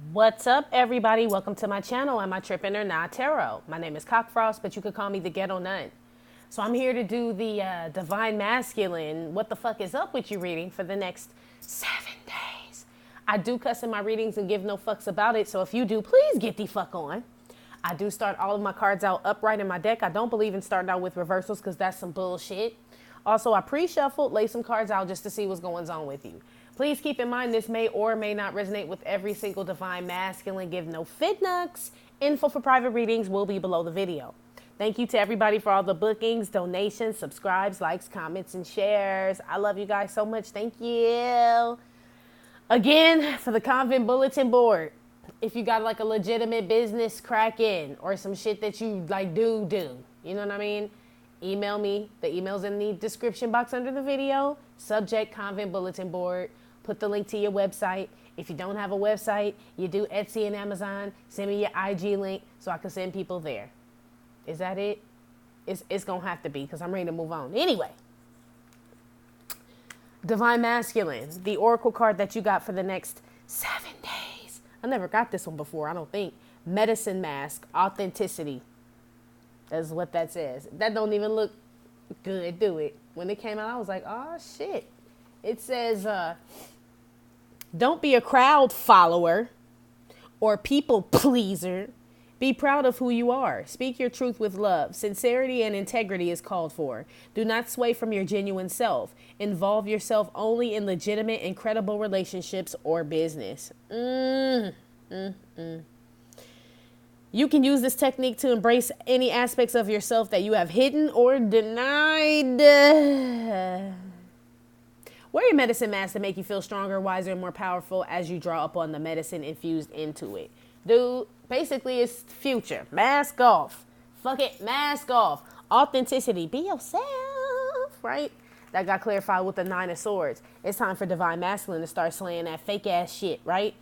What's up, everybody? Welcome to my channel. I'm a Trippin' or Not Tarot. My name is Cockfrost, but you could call me the Ghetto Nun. So I'm here to do the Divine Masculine, what the fuck is up with you reading for the next 7 days. I do cuss in my readings and give no fucks about it, so if you do, please get the fuck on. I do start all of my cards out upright in my deck. I don't believe in starting out with reversals because that's some bullshit. Also, I pre-shuffled, lay some cards out just to see what's going on with you. Please keep in mind this may or may not resonate with every single Divine Masculine. Give no fitnucks. Info for private readings will be below the video. Thank you to everybody for all the bookings, donations, subscribes, likes, comments, and shares. I love you guys so much. Thank you. Again, for the convent bulletin board, if you got like a legitimate business crack in or some shit that you like do, you know what I mean? Email me. The email's in the description box under the video. Subject, convent bulletin board. Put the link to your website. If you don't have a website, you do Etsy and Amazon. Send me your IG link so I can send people there. Is that it? It's going to have to be because I'm ready to move on. Anyway. Divine Masculine. The oracle card that you got for the next 7 days. I never got this one before, I don't think. Medicine Mask. Authenticity. That's what that says. That don't even look good, do it? When it came out, I was like, oh, shit. It says, don't be a crowd follower or people pleaser. Be proud of who you are. Speak your truth with love. Sincerity and integrity is called for. Do not sway from your genuine self. Involve yourself only in legitimate and credible relationships or business. You can use this technique to embrace any aspects of yourself that you have hidden or denied. Wear your medicine mask to make you feel stronger, wiser, and more powerful as you draw upon the medicine infused into it. Dude, basically it's future. Mask off. Fuck it, mask off. Authenticity. Be yourself, right? That got clarified with the 9 of Swords. It's time for Divine Masculine to start slaying that fake ass shit, right?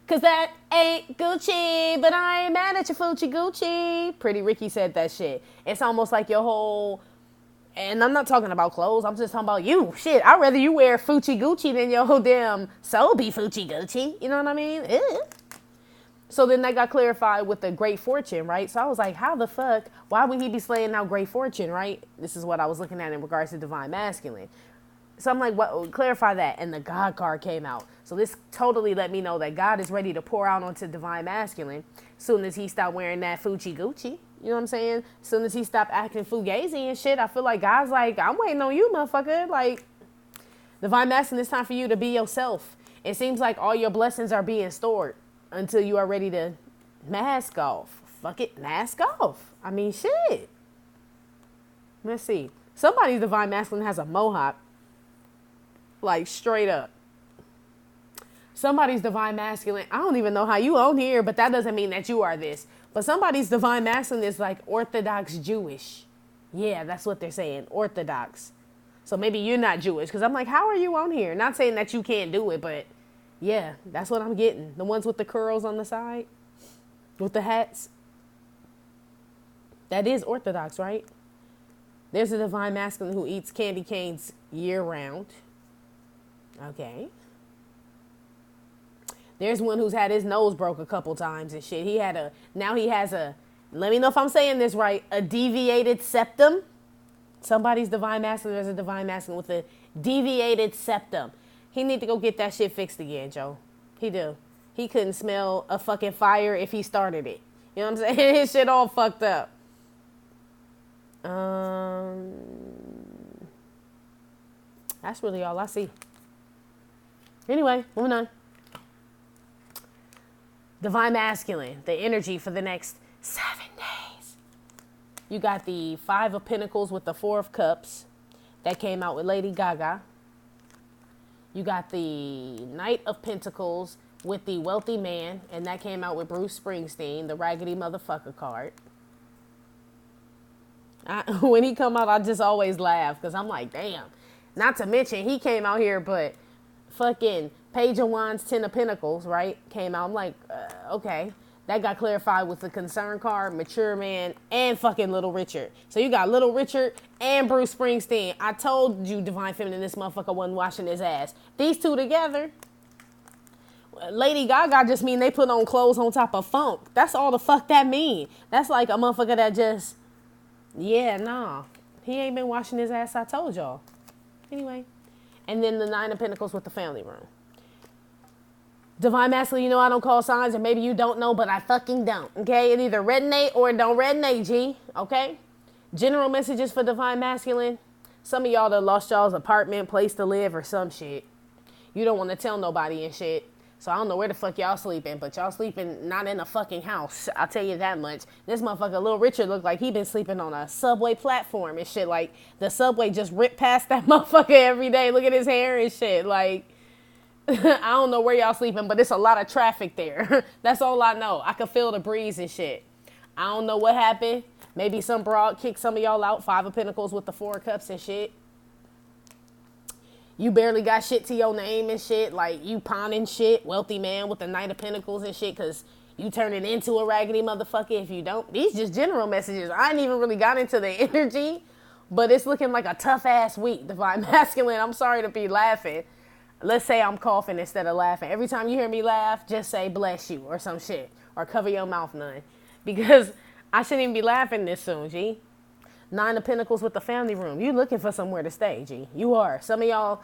Cause that ain't Gucci, but I ain't mad at your Fucci Gucci. Pretty Ricky said that shit. It's almost like your whole, and I'm not talking about clothes, I'm just talking about you. Shit, I'd rather you wear Fucci Gucci than your whole damn soul be Fucci Gucci. You know what I mean? Ew. So then that got clarified with the Great Fortune, right? So I was like, how the fuck, why would he be slaying out Great Fortune, right? This is what I was looking at in regards to Divine Masculine. So I'm like, what? Clarify that. And the God card came out. So this totally let me know that God is ready to pour out onto Divine Masculine as soon as he stopped wearing that Fucci Gucci. You know what I'm saying? As soon as he stopped acting fugazi and shit, I feel like God's like, I'm waiting on you, motherfucker. Like, Divine Masculine, it's time for you to be yourself. It seems like all your blessings are being stored until you are ready to mask off. Fuck it, mask off. I mean, shit. Let's see. Somebody's Divine Masculine has a mohawk. Like, straight up. Somebody's Divine Masculine, I don't even know how you on here, but that doesn't mean that you are this. But somebody's Divine Masculine is like Orthodox Jewish. Yeah, that's what they're saying, Orthodox. So maybe you're not Jewish, because I'm like, how are you on here? Not saying that you can't do it, but yeah, that's what I'm getting. The ones with the curls on the side, with the hats. That is Orthodox, right? There's a Divine Masculine who eats candy canes year round. Okay. There's one who's had his nose broke a couple times and shit. Now he has a, let me know if I'm saying this right, a deviated septum. Somebody's Divine Masculine, there's a Divine Masculine with a deviated septum. He need to go get that shit fixed again, Joe. He do. He couldn't smell a fucking fire if he started it. You know what I'm saying? His shit all fucked up. That's really all I see. Anyway, moving on. Divine Masculine, the energy for the next 7 days. You got the 5 of Pentacles with the 4 of Cups. That came out with Lady Gaga. You got the Knight of Pentacles with the Wealthy Man. And that came out with Bruce Springsteen, the raggedy motherfucker card. When he come out, I just always laugh. Because I'm like, damn. Not to mention, he came out here, but fucking Page of Wands, 10 of Pentacles, right? Came out. I'm like, okay. That got clarified with the Concern card, Mature Man, and fucking Little Richard. So you got Little Richard and Bruce Springsteen. I told you, Divine Feminine, this motherfucker wasn't washing his ass. These two together. Lady Gaga just mean they put on clothes on top of funk. That's all the fuck that mean. That's like a motherfucker that just, yeah, nah. He ain't been washing his ass, I told y'all. Anyway. And then the Nine of Pentacles with the family room. Divine Masculine, you know I don't call signs, or maybe you don't know, but I fucking don't. Okay? It either resonate or it don't resonate, G. Okay? General messages for Divine Masculine. Some of y'all that lost y'all's apartment, place to live, or some shit. You don't want to tell nobody and shit. So I don't know where the fuck y'all sleeping, but y'all sleeping not in a fucking house. I'll tell you that much. This motherfucker, Little Richard, looked like he been sleeping on a subway platform and shit. Like, the subway just ripped past that motherfucker every day. Look at his hair and shit. Like, I don't know where y'all sleeping, but it's a lot of traffic there. That's all I know. I can feel the breeze and shit. I don't know what happened. Maybe some broad kicked some of y'all out. Five of Pentacles with the Four of Cups and shit. You barely got shit to your name and shit. Like, you pawning shit. Wealthy man with the Knight of Pentacles and shit. Because you turning into a raggedy motherfucker if you don't. These just general messages. I ain't even really got into the energy. But it's looking like a tough-ass week, Divine Masculine. I'm sorry to be laughing. Let's say I'm coughing instead of laughing. Every time you hear me laugh, just say bless you or some shit. Or cover your mouth, none. Because I shouldn't even be laughing this soon, G. Nine of Pentacles with the family room. You looking for somewhere to stay, G. You are. Some of y'all,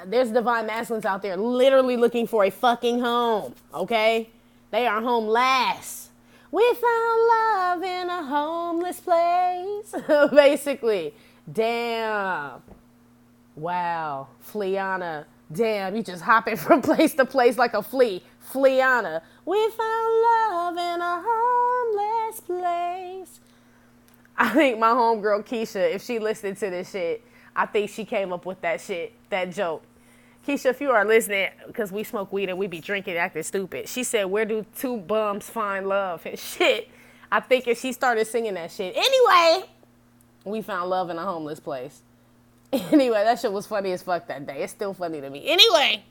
there's Divine Masculines out there literally looking for a fucking home, okay? They are homeless. We found love in a homeless place. Basically. Damn. Wow. Fleana. Damn, you just hopping from place to place like a flea. Fleana. We found love in a homeless place. I think my homegirl Keisha, if she listened to this shit, I think she came up with that shit, that joke. Keisha, if you are listening, because we smoke weed and we be drinking, acting stupid. She said, where do two bums find love and shit? I think if she started singing that shit. Anyway, we found love in a homeless place. Anyway, that shit was funny as fuck that day. It's still funny to me. Anyway,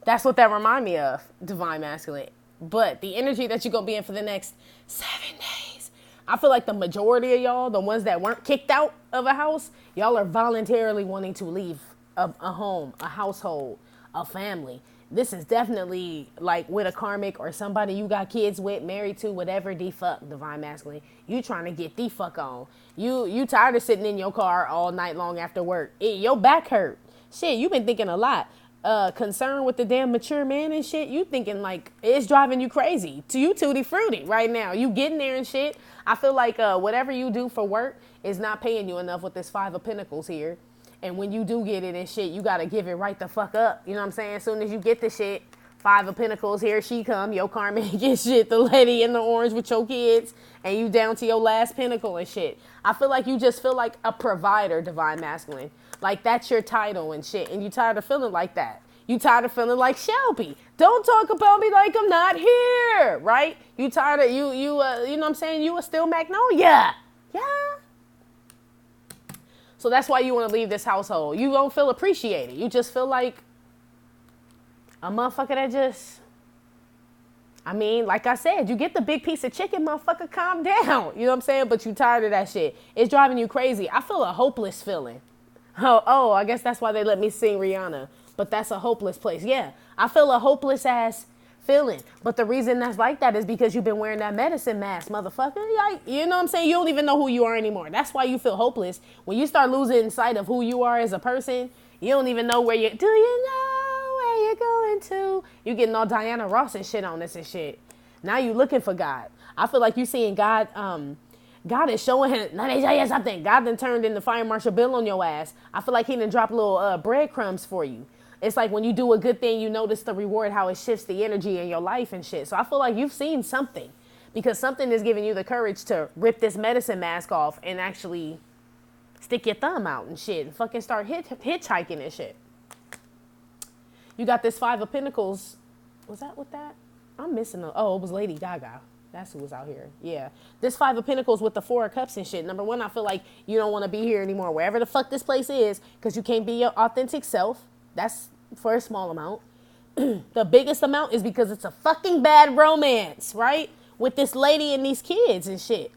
that's what that remind me of, Divine Masculine. But the energy that you're going to be in for the next 7 days, I feel like the majority of y'all, the ones that weren't kicked out of a house, y'all are voluntarily wanting to leave a home, a household, a family. This is definitely like with a karmic or somebody you got kids with, married to, whatever, the fuck, Divine Masculine. You trying to get the fuck on. You tired of sitting in your car all night long after work. Your back hurt. Shit, you been thinking a lot. Concerned with the damn mature man and shit. You thinking like it's driving you crazy. To you tutti frutti right now. You getting there and shit. I feel like whatever you do for work is not paying you enough with this Five of Pentacles here. And when you do get it and shit, you got to give it right the fuck up. You know what I'm saying? As soon as you get the shit, Five of Pentacles, here she come. Your karmic and shit. The lady in the orange with your kids. And you down to your last pentacle and shit. I feel like you just feel like a provider, Divine Masculine. Like that's your title and shit. And you tired of feeling like that. You tired of feeling like Shelby. Don't talk about me like I'm not here. Right? You tired of, you know what I'm saying? You are still Magnolia. Yeah. So that's why you want to leave this household. You don't feel appreciated. You just feel like a motherfucker that just, I mean, like I said, you get the big piece of chicken, motherfucker, calm down. You know what I'm saying? But you tired of that shit. It's driving you crazy. I feel a hopeless feeling. Oh, I guess that's why they let me sing Rihanna. But that's a hopeless place. Yeah, I feel a hopeless ass feeling. But the reason that's like that is because you've been wearing that medicine mask, motherfucker. Like, you know what I'm saying? You don't even know who you are anymore. That's why you feel hopeless. When you start losing sight of who you are as a person, you don't even know where do you know where you're going to? You getting all Diana Ross and shit on this and shit. Now you looking for God. I feel like you seeing God, God is showing him, let me tell you something. God done turned into Fire Marshal Bill on your ass. I feel like he done dropped little breadcrumbs for you. It's like when you do a good thing, you notice the reward, how it shifts the energy in your life and shit. So I feel like you've seen something because something is giving you the courage to rip this medicine mask off and actually stick your thumb out and shit and fucking start hitchhiking and shit. You got this Five of Pentacles. Was that with that? I'm missing it was Lady Gaga. That's who was out here. Yeah. This Five of Pentacles with the Four of Cups and shit. Number one, I feel like you don't want to be here anymore, wherever the fuck this place is, because you can't be your authentic self. That's for a small amount. The biggest amount is because it's a fucking bad romance, right? With this lady and these kids and shit.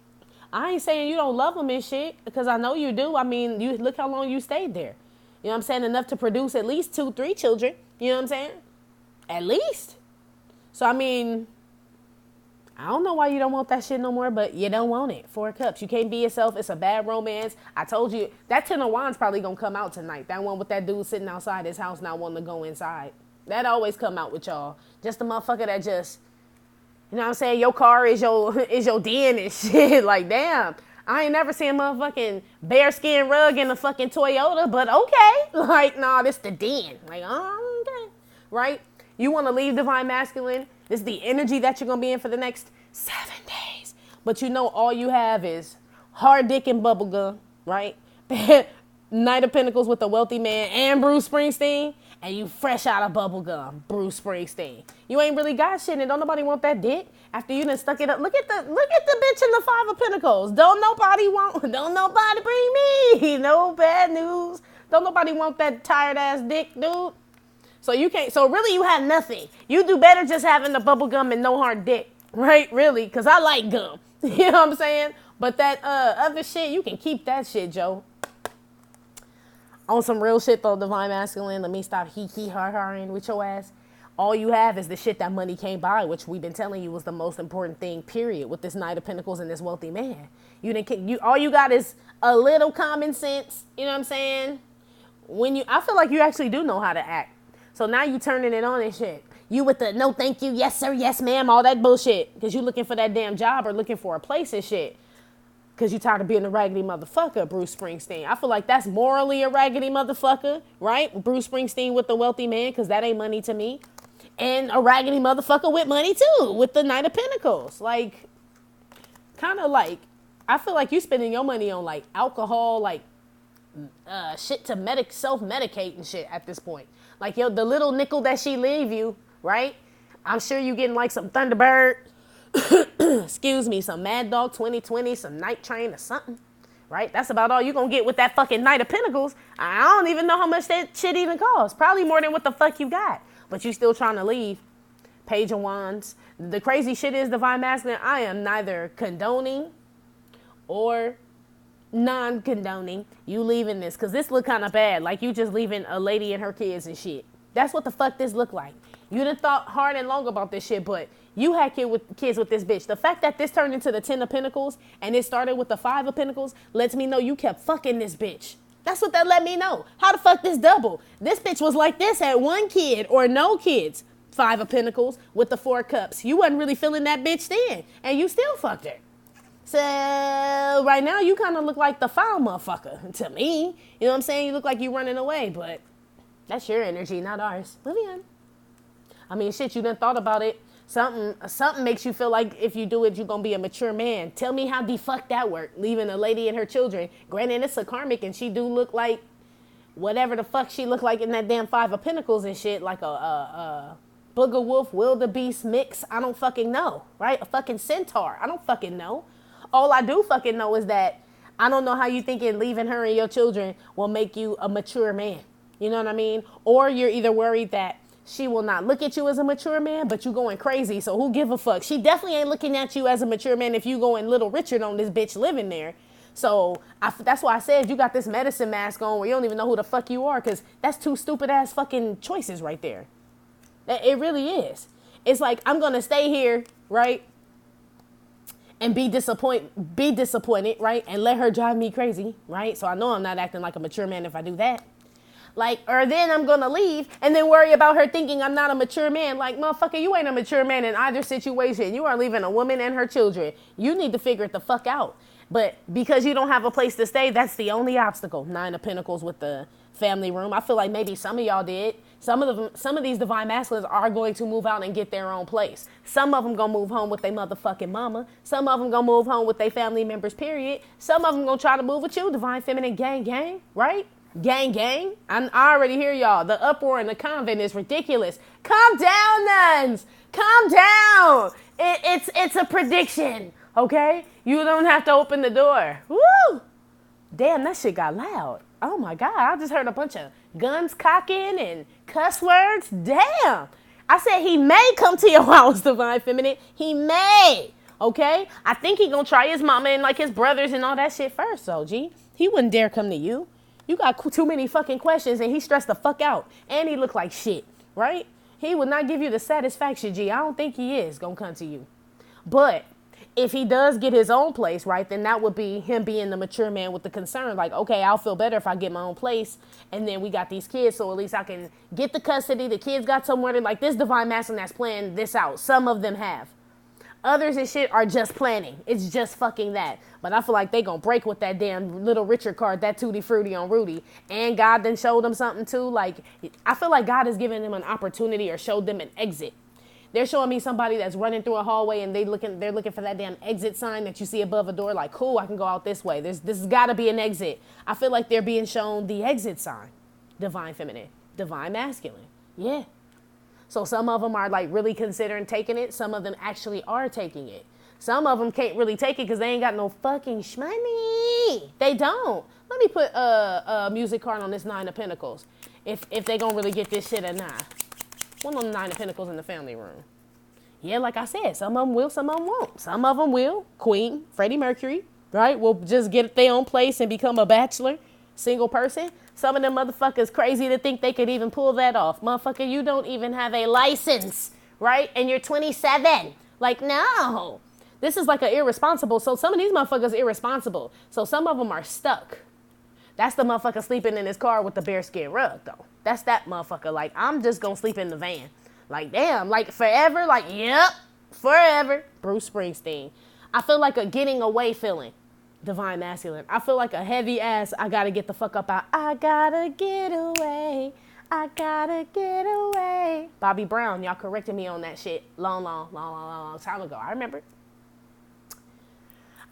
I ain't saying you don't love them and shit, because I know you do. I mean, you look how long you stayed there. You know what I'm saying? Enough to produce at least 2-3 children. You know what I'm saying? At least. So, I mean, I don't know why you don't want that shit no more, but you don't want it. 4 of Cups. You can't be yourself. It's a bad romance. I told you, that 10 of Wands probably going to come out tonight. That one with that dude sitting outside his house not wanting to go inside. That always come out with y'all. Just a motherfucker that just, you know what I'm saying? Your car is your den and shit. Like, damn. I ain't never seen a motherfucking bearskin rug in a fucking Toyota, but okay. Like, nah, this the den. Like, okay. Right? You want to leave Divine Masculine. This is the energy that you're going to be in for the next 7 days. But you know all you have is hard dick and bubblegum, right? Knight of Pentacles with a wealthy man and Bruce Springsteen. And you fresh out of bubblegum, Bruce Springsteen. You ain't really got shit and don't nobody want that dick. After you done stuck it up. Look at the bitch in the 5 of Pentacles. Don't nobody bring me no bad news. Don't nobody want that tired ass dick, dude. So you can't, so really you have nothing. You do better just having the bubble gum and no hard dick, right? Really, because I like gum. You know what I'm saying? But that other shit, you can keep that shit, Joe. On some real shit though, Divine Masculine, let me stop hee-hee-har-haring with your ass. All you have is the shit that money can't buy, which we've been telling you was the most important thing, period, with this Knight of Pentacles and this wealthy man. All you got is a little common sense, you know what I'm saying? I feel like you actually do know how to act. So now you turning it on and shit. You with the no thank you, yes sir, yes ma'am, all that bullshit. Because you looking for that damn job or looking for a place and shit. Because you tired of being a raggedy motherfucker, Bruce Springsteen. I feel like that's morally a raggedy motherfucker, right? Bruce Springsteen with the wealthy man, because that ain't money to me. And a raggedy motherfucker with money too, with the Knight of Pentacles. Like, kind of like, I feel like you spending your money on like alcohol, like shit to self-medicate and shit at this point. Like, yo, the little nickel that she leave you, right? I'm sure you getting like some Thunderbird, excuse me, some Mad Dog 2020, some Night Train or something, right? That's about all you gonna get with that fucking Knight of Pentacles. I don't even know how much that shit even costs. Probably more than what the fuck you got. But you still trying to leave. Page of Wands. The crazy shit is, Divine Masculine, I am neither condoning or non-condoning you leaving this, because this look kind of bad. Like you just leaving a lady and her kids and shit. That's what the fuck this look like. You done thought hard and long about this shit, but you had kids with this bitch. The fact that this turned into the 10 of Pentacles and it started with the 5 of Pentacles lets me know you kept fucking this bitch. That's what that let me know. How the fuck this double? This bitch was like this, had 1 kid or no kids. 5 of Pentacles with the 4 cups. You wasn't really feeling that bitch then, and you still fucked her. So right now you kind of look like the foul motherfucker to me. You know what I'm saying? You look like you running away, but that's your energy, not ours. Moving on. I mean, shit, you done thought about it. Something makes you feel like if you do it, you're going to be a mature man. Tell me how the fuck that worked, leaving a lady and her children. Granted, it's a karmic, and she do look like whatever the fuck she looked like in that damn 5 of Pentacles and shit, like a booger wolf, wildebeest mix. I don't fucking know, right? A fucking centaur. I don't fucking know. All I do fucking know is that I don't know how you thinking leaving her and your children will make you a mature man. You know what I mean? Or you're either worried that she will not look at you as a mature man, but you going crazy, so who give a fuck? She definitely ain't looking at you as a mature man if you going Little Richard on this bitch living there. So that's why I said you got this medicine mask on where you don't even know who the fuck you are, because that's 2 stupid ass fucking choices right there. It really is. It's like, I'm going to stay here, right? And be disappointed, right? And let her drive me crazy, right? So I know I'm not acting like a mature man if I do that. Like, or then I'm going to leave and then worry about her thinking I'm not a mature man. Like, motherfucker, you ain't a mature man in either situation. You are leaving a woman and her children. You need to figure it the fuck out. But because you don't have a place to stay, that's the only obstacle. 9 of Pentacles with the family room. I feel like maybe some of y'all did. Some of these Divine Masculines are going to move out and get their own place. Some of them going to move home with their motherfucking mama. Some of them going to move home with their family members, period. Some of them going to try to move with you, Divine Feminine gang, right? Gang. I already hear y'all. The uproar in the convent is ridiculous. Calm down, nuns. Calm down. It's a prediction, okay? You don't have to open the door. Woo! Damn, that shit got loud. Oh my God, I just heard a bunch of guns cocking and cuss words. Damn. I said he may come to your house, Divine Feminine. He may, okay? I think he gonna try his mama and like his brothers and all that shit first, so G. He wouldn't dare come to you. You got too many fucking questions and he stressed the fuck out. And he looked like shit, right? He would not give you the satisfaction, G. I don't think he is going to come to you. But if he does get his own place, right, then that would be him being the mature man with the concern. Like, okay, I'll feel better if I get my own place. And then we got these kids, so at least I can get the custody. The kids got somewhere to, like, this divine masculine that's planning this out. Some of them have. Others and shit are just planning. It's just fucking that. But I feel like they gonna break with that damn Little Richard card, that Tutti Frutti on Rudy. And God then showed them something too. Like, I feel like God has given them an opportunity or showed them an exit. They're showing me somebody that's running through a hallway and they're looking for that damn exit sign that you see above a door. Like, cool, I can go out this way. This has got to be an exit. I feel like they're being shown the exit sign. Divine feminine, divine masculine. Yeah. So some of them are like really considering taking it. Some of them actually are taking it. Some of them can't really take it because they ain't got no fucking shmoney. They don't. Let me put a music card on this Nine of Pentacles. If they gonna really get this shit or not. One on the Nine of Pentacles in the family room. Yeah, like I said, some of them will, some of them won't. Some of them will. Queen, Freddie Mercury, right? Will just get their own place and become a bachelor, single person. Some of them motherfuckers crazy to think they could even pull that off. Motherfucker, you don't even have a license, right? And you're 27. Like, no. This is like an irresponsible. So some of these motherfuckers are irresponsible. So some of them are stuck. That's the motherfucker sleeping in his car with the bearskin rug, though. That's that motherfucker. Like, I'm just gonna sleep in the van. Like, damn. Like, forever. Like, yep. Forever. Bruce Springsteen. I feel like a getting away feeling. Divine masculine. I feel like a heavy ass, I gotta get the fuck up out. I gotta get away. I gotta get away. Bobby Brown, y'all corrected me on that shit long time ago. I remember.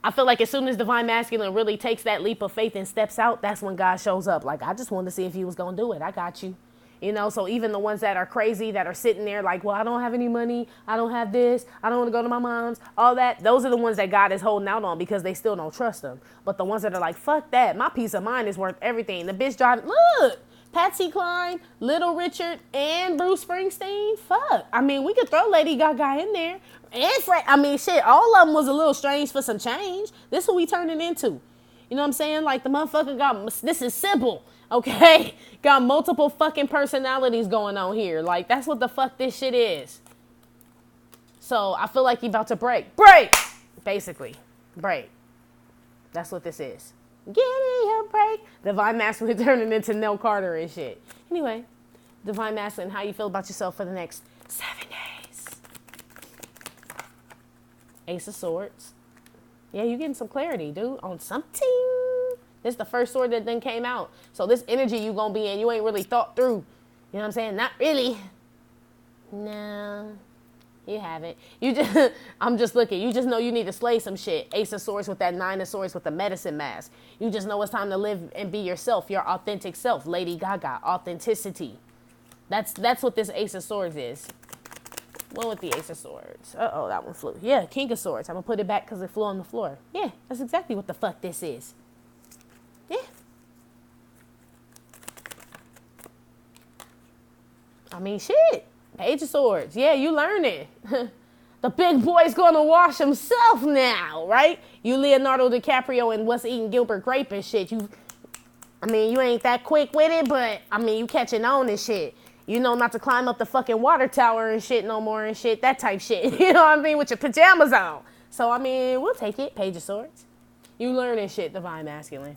I feel like as soon as divine masculine really takes that leap of faith and steps out, that's when God shows up. Like, I just wanted to see if he was gonna do it. I got you. You know, so even the ones that are crazy, that are sitting there like, well, I don't have any money. I don't have this. I don't want to go to my mom's. All that. Those are the ones that God is holding out on because they still don't trust them. But the ones that are like, fuck that. My peace of mind is worth everything. The bitch driving. Look, Patsy Cline, Little Richard, and Bruce Springsteen. Fuck. I mean, we could throw Lady Gaga in there. And I mean, shit, all of them was a little strange for some change. This is what we turning into. You know what I'm saying? Like, the motherfucker got, this is simple. Okay, got multiple fucking personalities going on here. Like, that's what the fuck this shit is. So I feel like he about to break. Basically, break. That's what this is. Give me a break. Divine masculine turning into Nell Carter and shit. Anyway, divine masculine, how you feel about yourself for the next 7 days? Ace of Swords. Yeah, you getting some clarity, dude, on something. This is the first sword that then came out. So this energy you gonna be in, you ain't really thought through. You know what I'm saying? Not really. No, you haven't. You just, I'm just looking. You just know you need to slay some shit. Ace of Swords with that Nine of Swords with the medicine mask. You just know it's time to live and be yourself, your authentic self. Lady Gaga, authenticity. That's what this Ace of Swords is. One with the Ace of Swords. Uh-oh, that one flew. Yeah, King of Swords. I'm gonna put it back because it flew on the floor. Yeah, that's exactly what the fuck this is. Yeah. I mean, shit. Page of Swords. Yeah, you learning. The big boy's gonna wash himself now, right? You Leonardo DiCaprio and What's Eating Gilbert Grape and shit. You ain't that quick with it, but, you catching on and shit. You know not to climb up the fucking water tower and shit no more and shit. That type shit. You know what I mean? With your pajamas on. So, we'll take it. Page of Swords. You learning shit, divine masculine.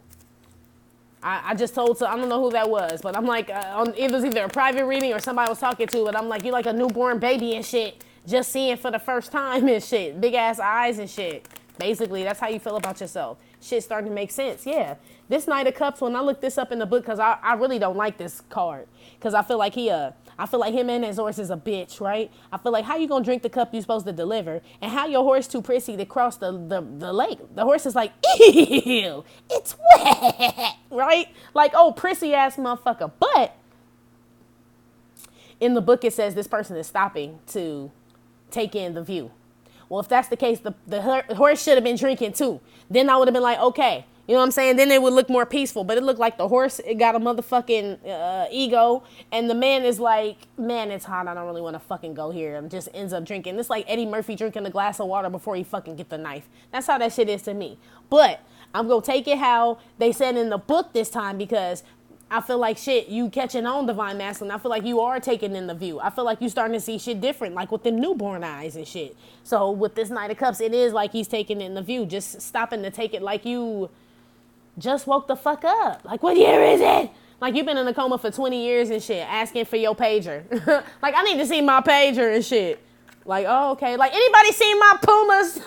I just told, I don't know who that was, but I'm like, it was either a private reading or somebody I was talking to, but I'm like, you're like a newborn baby and shit, just seeing for the first time and shit, big ass eyes and shit. Basically, that's how you feel about yourself. Shit starting to make sense, yeah. This Knight of Cups, when I looked this up in the book, because I really don't like this card, because I feel like him and his horse is a bitch, right? I feel like, how you gonna drink the cup you supposed to deliver, and how your horse too prissy to cross the lake? The horse is like, ew, it's wet, right? Like, oh, prissy ass motherfucker. But in the book it says this person is stopping to take in the view. Well, if that's the case, the horse should have been drinking too. Then I would have been like, okay. You know what I'm saying? Then it would look more peaceful. But it looked like the horse, it got a motherfucking ego. And the man is like, man, it's hot. I don't really want to fucking go here. And just ends up drinking. It's like Eddie Murphy drinking a glass of water before he fucking get the knife. That's how that shit is to me. But I'm going to take it how they said in the book this time, because I feel like shit, you catching on, divine masculine. I feel like you are taking in the view. I feel like you starting to see shit different, like with the newborn eyes and shit. So with this Knight of Cups, it is like he's taking in the view, just stopping to take it like you just woke the fuck up. Like, what year is it? Like, you've been in a coma for 20 years and shit, asking for your pager. Like, I need to see my pager and shit. Like, oh, okay. Like, anybody seen my Pumas?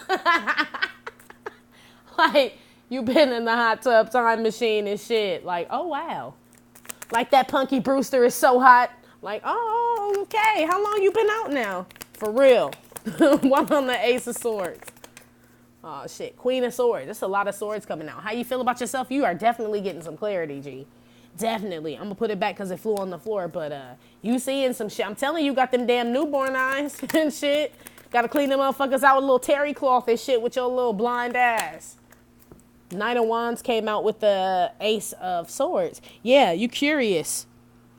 Like, you been in the hot tub time machine and shit. Like, oh, wow. Like, that Punky Brewster is so hot. Like, oh, okay. How long you been out now? For real. One on the Ace of Swords. Oh, shit. Queen of Swords. There's a lot of swords coming out. How you feel about yourself? You are definitely getting some clarity, G. Definitely. I'm going to put it back because it flew on the floor. But you seeing some shit. I'm telling you, got them damn newborn eyes and shit. Got to clean them motherfuckers out with a little terry cloth and shit with your little blind ass. Knight of Wands came out with the Ace of Swords. Yeah, you curious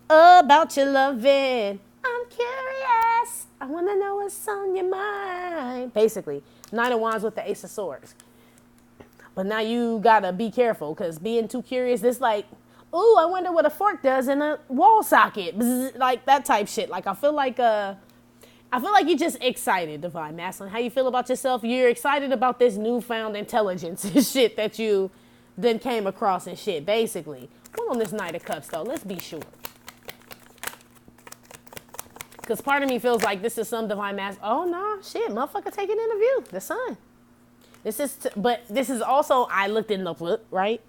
about your loving. I'm curious. I want to know what's on your mind. Basically, Knight of Wands with the Ace of Swords. But now you got to be careful because being too curious, this like, ooh, I wonder what a fork does in a wall socket. Bzz, like that type shit. Like, I feel like you're just excited, divine masculine. How you feel about yourself? You're excited about this newfound intelligence and shit that you then came across and shit, basically. What on this Knight of Cups, though? Let's be sure. Because part of me feels like this is some divine masculine. Oh, no, shit, motherfucker taking in the view. The sun. But this is also, I looked in the book, right?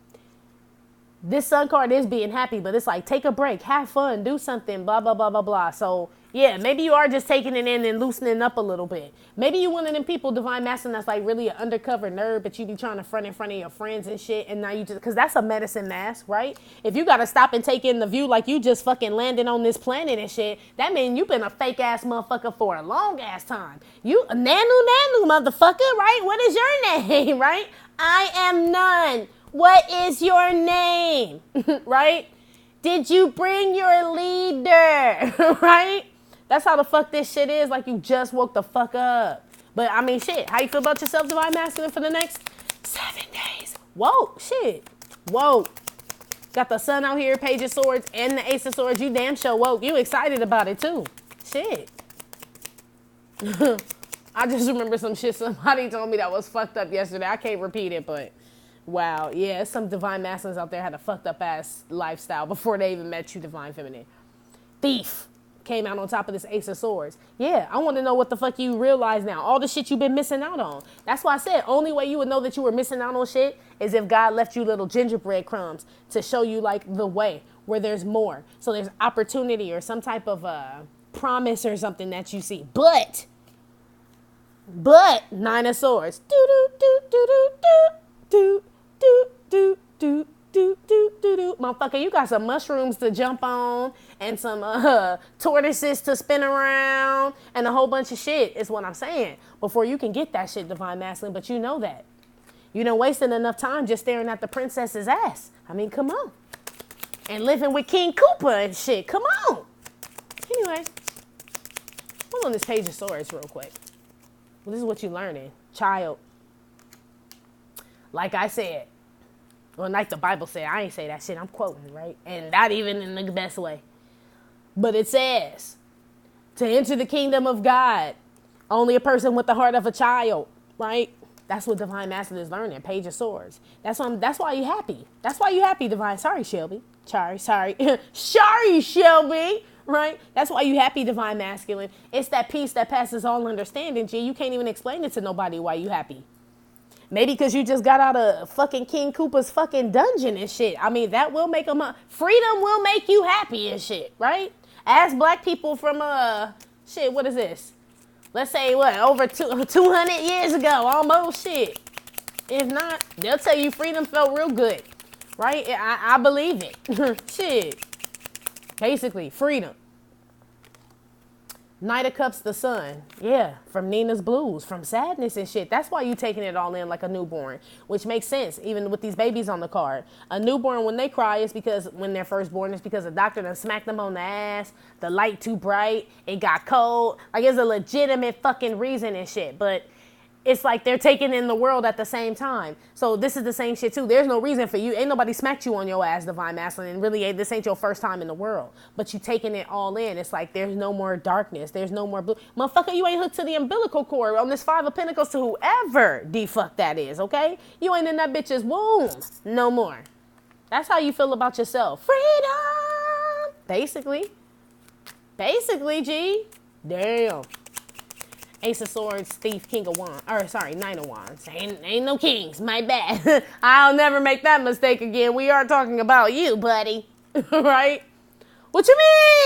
This sun card is being happy, but it's like, take a break, have fun, do something, blah, blah, blah, blah, blah. So, yeah, maybe you are just taking it in and loosening up a little bit. Maybe you one of them people, divine masculine, that's like really an undercover nerd, but you be trying to front in front of your friends and shit, and now you just, because that's a medicine mask, right? If you got to stop and take in the view like you just fucking landing on this planet and shit, that means you been a fake-ass motherfucker for a long-ass time. You a nanu motherfucker, right? What is your name, right? I am none. What is your name, right? Did you bring your leader, right? That's how the fuck this shit is, like you just woke the fuck up. But, I mean, shit, how you feel about yourself, divine masculine, for the next 7 days? Whoa, shit. Whoa. Got the sun out here, Page of Swords, and the Ace of Swords. You damn sure woke. You excited about it, too. Shit. I just remember some shit somebody told me that was fucked up yesterday. I can't repeat it, but... wow, yeah, some divine masculines out there had a fucked up ass lifestyle before they even met you, divine feminine. Thief came out on top of this Ace of Swords. Yeah, I want to know what the fuck you realize now. All the shit you've been missing out on. That's why I said only way you would know that you were missing out on shit is if God left you little gingerbread crumbs to show you like the way where there's more. So there's opportunity or some type of promise or something that you see. But Nine of Swords. Do do do do do do. Do. Motherfucker, you got some mushrooms to jump on and some tortoises to spin around and a whole bunch of shit is what I'm saying. Before you can get that shit, divine masculine, but you know that. You done wasted enough time just staring at the princess's ass. I mean, come on. And living with King Koopa and shit. Come on. Anyway, hold on this Page of Swords real quick. Well, this is what you're learning. Child. Like I said, well, like the Bible said, I ain't say that shit, I'm quoting, right? And not even in the best way. But it says, to enter the kingdom of God, only a person with the heart of a child, right? That's what divine masculine is learning, Page of Swords. That's why you happy. That's why you happy, divine. Sorry, Shelby. Sorry. Sorry, Shelby. Right? That's why you happy, divine masculine. It's that peace that passes all understanding, G. You can't even explain it to nobody why you happy. Maybe because you just got out of fucking King Koopa's fucking dungeon and shit. I mean, that will make them... freedom will make you happy and shit, right? Ask black people from, shit, what is this? Let's say, what, over 200 years ago, almost, shit. If not, they'll tell you freedom felt real good, right? I believe it. Shit. Basically, freedom. Knight of Cups, the sun. Yeah, from Nina's Blues, from sadness and shit. That's why you taking it all in like a newborn, which makes sense, even with these babies on the card. A newborn, when they cry, is because, when they're first born, it's because the doctor done smacked them on the ass, the light too bright, it got cold. Like, it's a legitimate fucking reason and shit. But it's like they're taking in the world at the same time. So this is the same shit too. There's no reason for you. Ain't nobody smacked you on your ass, divine masculine. And really, this ain't your first time in the world. But you taking it all in. It's like there's no more darkness. There's no more blue. Motherfucker, you ain't hooked to the umbilical cord on this 5 of Pentacles to whoever the fuck that is, okay? You ain't in that bitch's womb no more. That's how you feel about yourself. Freedom! Basically, G. Damn. Ace of Swords, Thief, King of Wands. Or, sorry, Nine of Wands. Ain't no kings. My bad. I'll never make that mistake again. We are talking about you, buddy. Right? What you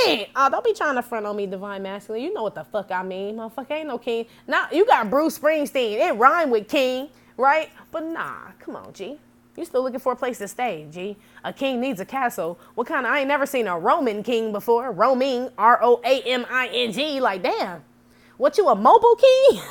mean? Oh, don't be trying to front on me, divine masculine. You know what the fuck I mean. Motherfucker, ain't no king. Now, you got Bruce Springsteen. It rhymed with king, right? But nah, come on, G. You still looking for a place to stay, G. A king needs a castle. What kind of, I ain't never seen a Roman king before. Roaming, R-O-A-M-I-N-G. Like, damn. What, you a mobile king?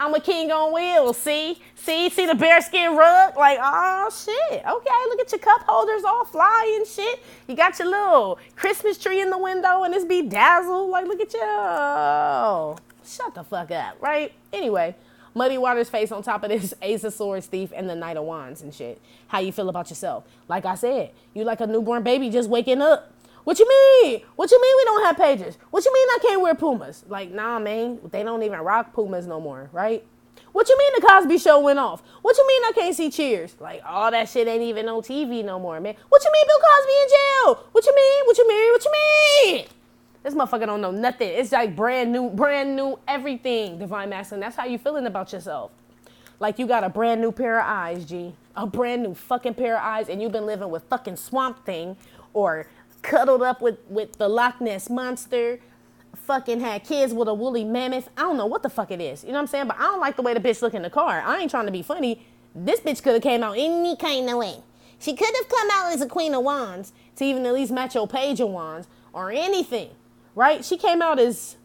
I'm a king on wheels, see the bearskin rug? Like, oh, shit. Okay, look at your cup holders all fly and shit. You got your little Christmas tree in the window and it's bedazzled. Like, look at you. Oh, shut the fuck up, right? Anyway, Muddy Waters face on top of this Ace of Swords, Thief, and the Knight of Wands and shit. How you feel about yourself? Like I said, you like a newborn baby just waking up. What you mean? What you mean we don't have pages? What you mean I can't wear Pumas? Like, nah, man. They don't even rock Pumas no more, right? What you mean the Cosby Show went off? What you mean I can't see Cheers? Like, all that shit ain't even on TV no more, man. What you mean Bill Cosby in jail? What you mean? What you mean? What you mean? This motherfucker don't know nothing. It's like brand new everything, divine masculine. That's how you feeling about yourself. Like you got a brand new pair of eyes, G. A brand new fucking pair of eyes, and you've been living with fucking Swamp Thing or cuddled up with the Loch Ness Monster, fucking had kids with a woolly mammoth. I don't know what the fuck it is. You know what I'm saying? But I don't like the way the bitch look in the car. I ain't trying to be funny. This bitch could have came out any kind of way. She could have come out as a Queen of Wands to even at least match your Page of Wands or anything, right? She came out as,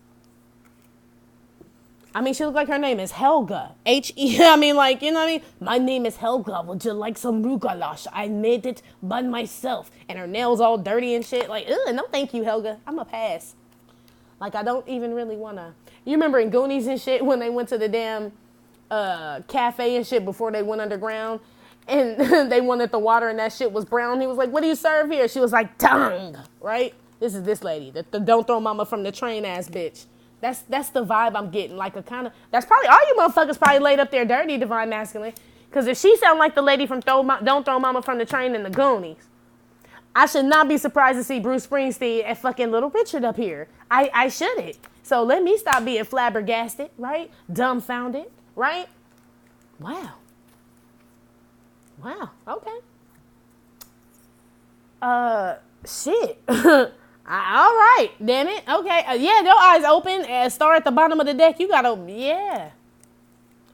I mean, she looked like her name is Helga. H-E, I mean, like, you know what I mean? My name is Helga. Would you like some rugalash? I made it by myself. And her nails all dirty and shit. Like, ugh, no thank you, Helga. I'm a pass. Like, I don't even really want to. You remember in Goonies and shit when they went to the damn cafe and shit before they went underground? And they wanted the water and that shit was brown. He was like, what do you serve here? She was like, tongue, right? This is this lady, the don't throw mama from the train ass bitch. That's the vibe I'm getting. Like a kind of, that's probably, all you motherfuckers probably laid up there dirty, divine masculine. Because if she sound like the lady from Don't Throw Mama from the Train in the Goonies, I should not be surprised to see Bruce Springsteen and fucking Little Richard up here. I shouldn't. So let me stop being flabbergasted, right? Dumbfounded, right? Wow. Okay. Shit. All right, damn it. Okay, yeah, your eyes open. Star at the bottom of the deck. You gotta, yeah.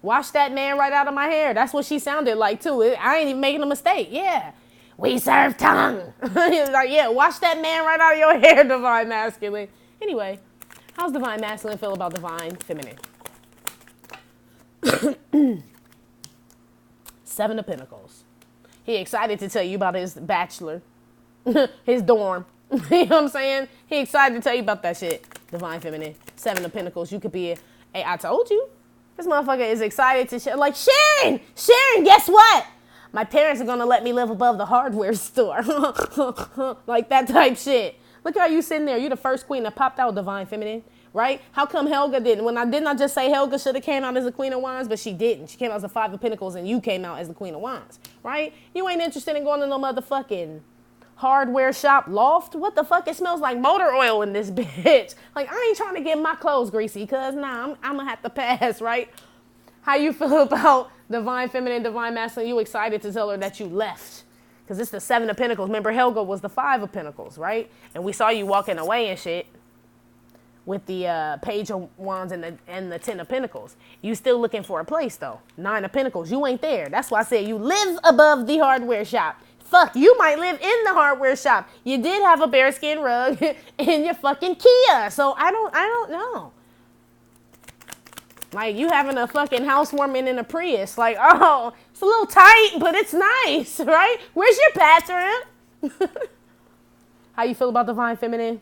Wash that man right out of my hair. That's what she sounded like, too. I ain't even making a mistake. Yeah. We serve tongue. Like, yeah, wash that man right out of your hair, divine masculine. Anyway, how's divine masculine feel about divine feminine? 7 of Pentacles. He excited to tell you about his bachelor, his dorm. You know what I'm saying? He excited to tell you about that shit. Divine feminine. 7 of Pentacles. You could be hey, I told you. This motherfucker is excited to share. Like, Sharon, guess what? My parents are going to let me live above the hardware store. Like that type shit. Look how you sitting there. You're the first queen that popped out, divine feminine. Right? How come Helga didn't? Didn't I just say Helga should have came out as the Queen of Wands? But she didn't. She came out as the 5 of Pentacles and you came out as the Queen of Wands. Right? You ain't interested in going to no motherfucking hardware shop loft. What the fuck? It smells like motor oil in this bitch. Like, I ain't trying to get my clothes greasy because nah, I'm gonna have to pass, right? How you feel about divine feminine, divine masculine? You excited to tell her that you left because it's the 7 of Pentacles. Remember, Helga was the 5 of Pentacles, right? And we saw you walking away and shit with the Page of Wands and the 10 of Pentacles. You still looking for a place though. 9 of Pentacles. You ain't there. That's why I said you live above the hardware shop. Fuck, you might live in the hardware shop. You did have a bearskin rug in your fucking Kia. So I don't know. Like, you having a fucking housewarming in a Prius. Like, oh, it's a little tight, but it's nice, right? Where's your bathroom? How you feel about divine feminine?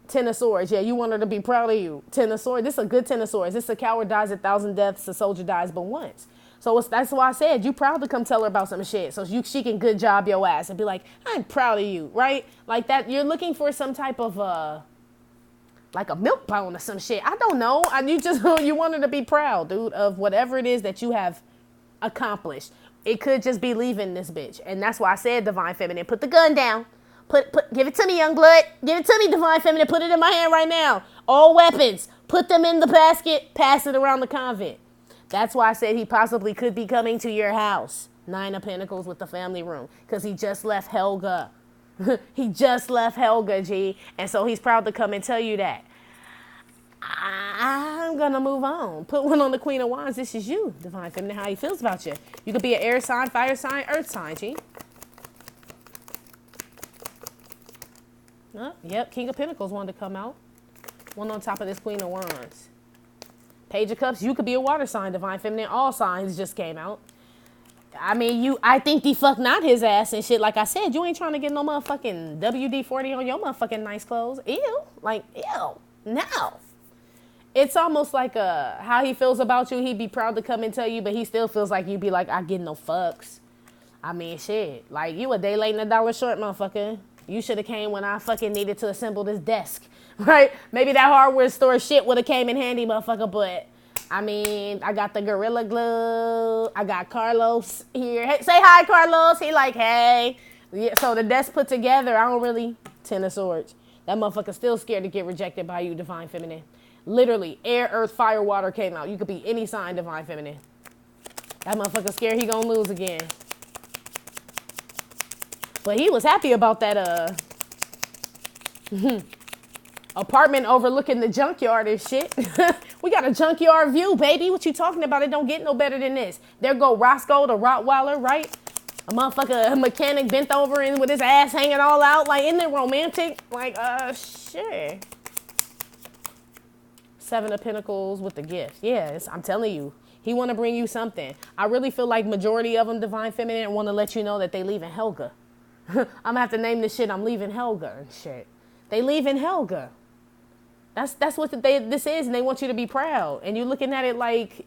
Ten of Swords. Yeah, you want her to be proud of you. Ten of Swords. This is a good Ten of Swords. This is a coward dies 1,000 deaths. A soldier dies but once. So that's why I said you proud to come tell her about some shit. So she can good job your ass and be like, I'm proud of you, right? Like that. You're looking for some type of like a milk bone or some shit. I don't know. You want her to be proud, dude, of whatever it is that you have accomplished. It could just be leaving this bitch. And that's why I said Divine Feminine. Put the gun down. Give it to me, young blood. Give it to me, Divine Feminine. Put it in my hand right now. All weapons. Put them in the basket. Pass it around the convent. That's why I said he possibly could be coming to your house. 9 of Pentacles with the family room. Because he just left Helga. He just left Helga, G. And so he's proud to come and tell you that. I'm going to move on. Put one on the Queen of Wands. This is you, Divine Feminine. How he feels about you. You could be an air sign, fire sign, earth sign, G. Oh, yep, King of Pentacles wanted to come out. One on top of this Queen of Wands. Page of Cups. You could be a water sign, Divine Feminine. All signs just came out. I mean, I think the fuck not his ass and shit. Like I said, you ain't trying to get no motherfucking WD-40 on your motherfucking nice clothes. Ew. Like, ew. No. It's almost like how he feels about you. He'd be proud to come and tell you, but he still feels like you'd be like, I get no fucks. I mean, shit. Like, you a day late and $1 short, motherfucker. You should have came when I fucking needed to assemble this desk. Right? Maybe that hardware store shit would have came in handy, motherfucker, but... I mean, I got the Gorilla Glue. I got Carlos here. Hey, say hi, Carlos. He like, hey. Yeah, so the desk put together, I don't really... 10 of Swords. That motherfucker still scared to get rejected by you, Divine Feminine. Literally, air, earth, fire, water came out. You could be any sign, Divine Feminine. That motherfucker scared he gonna lose again. But he was happy about that, apartment overlooking the junkyard and shit. We got a junkyard view, baby. What you talking about? It don't get no better than this. There go Roscoe, the Rottweiler, right? A motherfucker, a mechanic bent over and with his ass hanging all out. Like, isn't it romantic? Like, shit. 7 of Pentacles with the gift. Yes, I'm telling you. He want to bring you something. I really feel like majority of them, Divine Feminine, want to let you know that they leaving Helga. I'm going to have to name this shit, I'm leaving Helga and shit. They leaving Helga. That's what this is, and they want you to be proud. And you're looking at it like,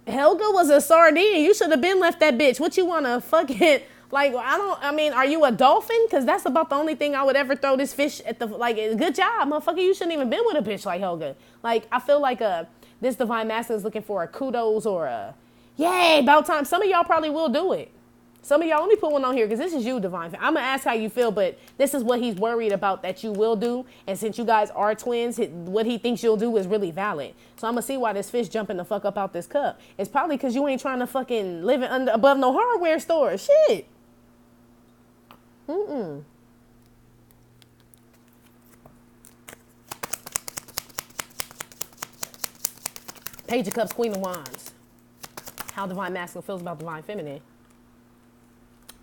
Helga was a sardine. You should have been left that bitch. What you want to fucking, like, I mean, are you a dolphin? Because that's about the only thing I would ever throw this fish at the, like, good job, motherfucker. You shouldn't even been with a bitch like Helga. Like, I feel like this Divine Masculine is looking for a kudos or a, yay, about time. Some of y'all probably will do it. Some of y'all, let me put one on here because this is you, Divine. I'm going to ask how you feel, but this is what he's worried about that you will do. And since you guys are twins, what he thinks you'll do is really valid. So I'm going to see why this fish jumping the fuck up out this cup. It's probably because you ain't trying to fucking live above no hardware store. Shit. Page of Cups, Queen of Wands. How Divine Masculine feels about Divine Feminine.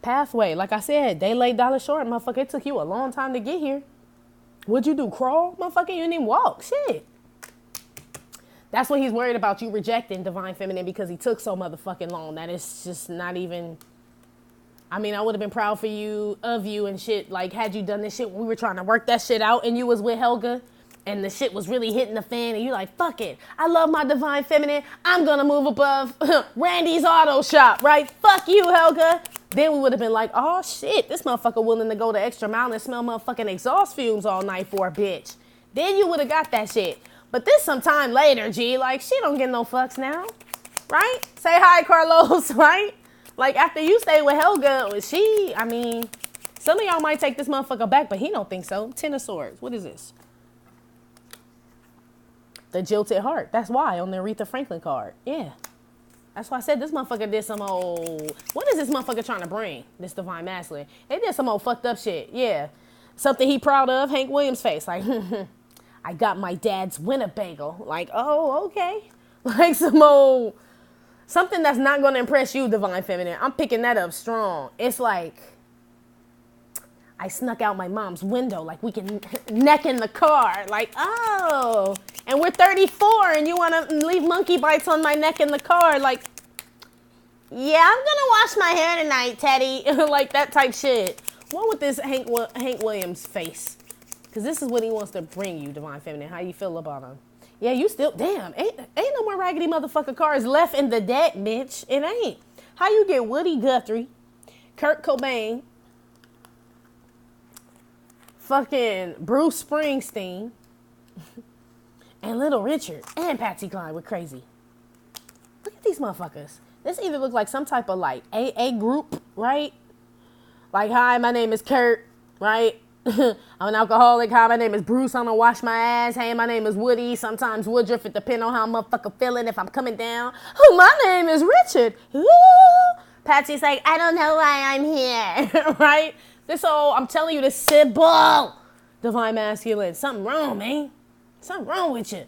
Pathway, like I said, they lay $1 short, motherfucker. It took you a long time to get here. What'd you do, crawl? Motherfucker, you didn't even walk. Shit. That's what he's worried about, you rejecting, Divine Feminine, because he took so motherfucking long. That is just not even... I mean, I would have been proud for you, of you and shit. Like, had you done this shit when we were trying to work that shit out and you was with Helga and the shit was really hitting the fan and you like, fuck it. I love my Divine Feminine. I'm gonna move above Randy's auto shop, right? Fuck you, Helga. Then we would have been like, oh, shit, this motherfucker willing to go the extra mile and smell motherfucking exhaust fumes all night for a bitch. Then you would have got that shit. But this sometime later, G, like, she don't get no fucks now, right? Say hi, Carlos, right? Like, after you stay with Helga, I mean, some of y'all might take this motherfucker back, but he don't think so. 10 of Swords. What is this? The Jilted Heart. That's why on the Aretha Franklin card. Yeah. That's why I said this motherfucker did some old... What is this motherfucker trying to bring? This Divine Masculine. They did some old fucked up shit. Yeah. Something he proud of. Hank Williams face. Like, I got my dad's Winnebago. Like, oh, okay. Like some old... Something that's not going to impress you, Divine Feminine. I'm picking that up strong. It's like... I snuck out my mom's window. Like, we can neck in the car. Like, oh... And we're 34 and you want to leave monkey bites on my neck in the car. Like, yeah, I'm going to wash my hair tonight, Teddy. Like that type shit. What with this Hank Williams face? Because this is what he wants to bring you, Divine Feminine. How you feel about him? Yeah, you still, damn, ain't no more raggedy motherfucker cards left in the deck, bitch. It ain't. How you get Woody Guthrie, Kurt Cobain, fucking Bruce Springsteen, and Little Richard, and Patsy Cline with Crazy. Look at these motherfuckers. This either look like some type of like AA group, right? Like, hi, my name is Kurt, right? I'm an alcoholic. Hi, my name is Bruce. I don't wash my ass. Hey, my name is Woody. Sometimes Woodruff. It depends on how I'm motherfucker feeling. If I'm coming down. Oh, my name is Richard. Ooh. Patsy's like, I don't know why I'm here. Right? This whole, I'm telling you, this symbol. Divine Masculine. Something wrong, man. Something wrong with you.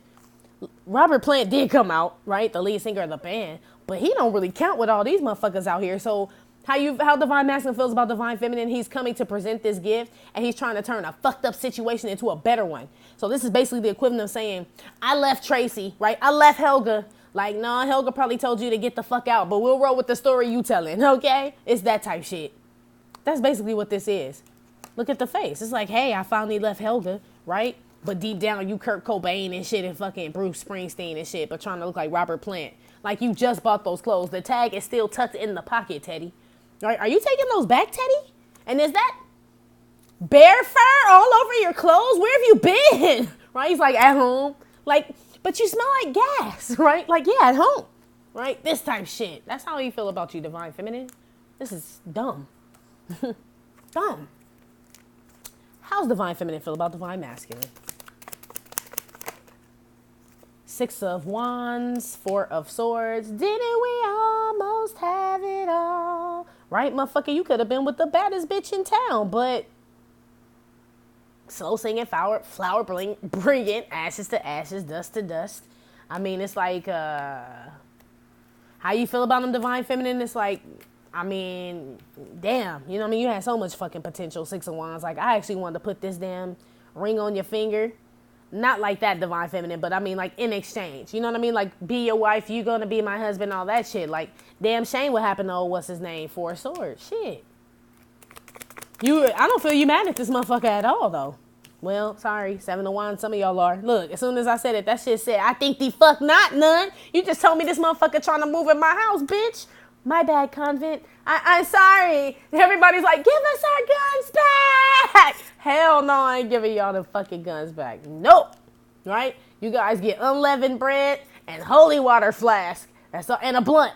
Robert Plant did come out, right? The lead singer of the band. But he don't really count with all these motherfuckers out here. So how Divine Masculine feels about Divine Feminine, he's coming to present this gift and he's trying to turn a fucked up situation into a better one. So this is basically the equivalent of saying, I left Tracy, right? I left Helga. Like, nah, Helga probably told you to get the fuck out, but we'll roll with the story you telling, okay? It's that type shit. That's basically what this is. Look at the face. It's like, hey, I finally left Helga, right? But deep down, you Kurt Cobain and shit and fucking Bruce Springsteen and shit, but trying to look like Robert Plant. Like you just bought those clothes. The tag is still tucked in the pocket, Teddy. Right? Are you taking those back, Teddy? And is that bear fur all over your clothes? Where have you been? Right? He's like, at home. Like, but you smell like gas, right? Like, yeah, at home. Right? This type shit. That's how you feel about you, Divine Feminine. This is dumb. Dumb. How's Divine Feminine feel about Divine Masculine? 6 of Wands, 4 of Swords. Didn't we almost have it all? Right, motherfucker? You could have been with the baddest bitch in town, but slow singing, flower bringing, ashes to ashes, dust to dust. I mean, it's like, how you feel about them, Divine Feminine? It's like, I mean, damn. You know what I mean? You had so much fucking potential, 6 of Wands. Like, I actually wanted to put this damn ring on your finger. Not like that, Divine Feminine, but I mean, like, in exchange. You know what I mean? Like, be your wife, you gonna be my husband, all that shit. Like, damn shame what happened to old, what's his name? 4 of Swords. Shit. I don't feel you mad at this motherfucker at all, though. Well, sorry, 7 of Wands, some of y'all are. Look, as soon as I said it, that shit said, I think the fuck not, none. You just told me this motherfucker trying to move in my house, bitch. My bad, convent. I'm sorry. Everybody's like, give us our guns back. Hell no, I ain't giving y'all the fucking guns back. Nope. Right? You guys get unleavened bread and holy water flask. That's all, and a blunt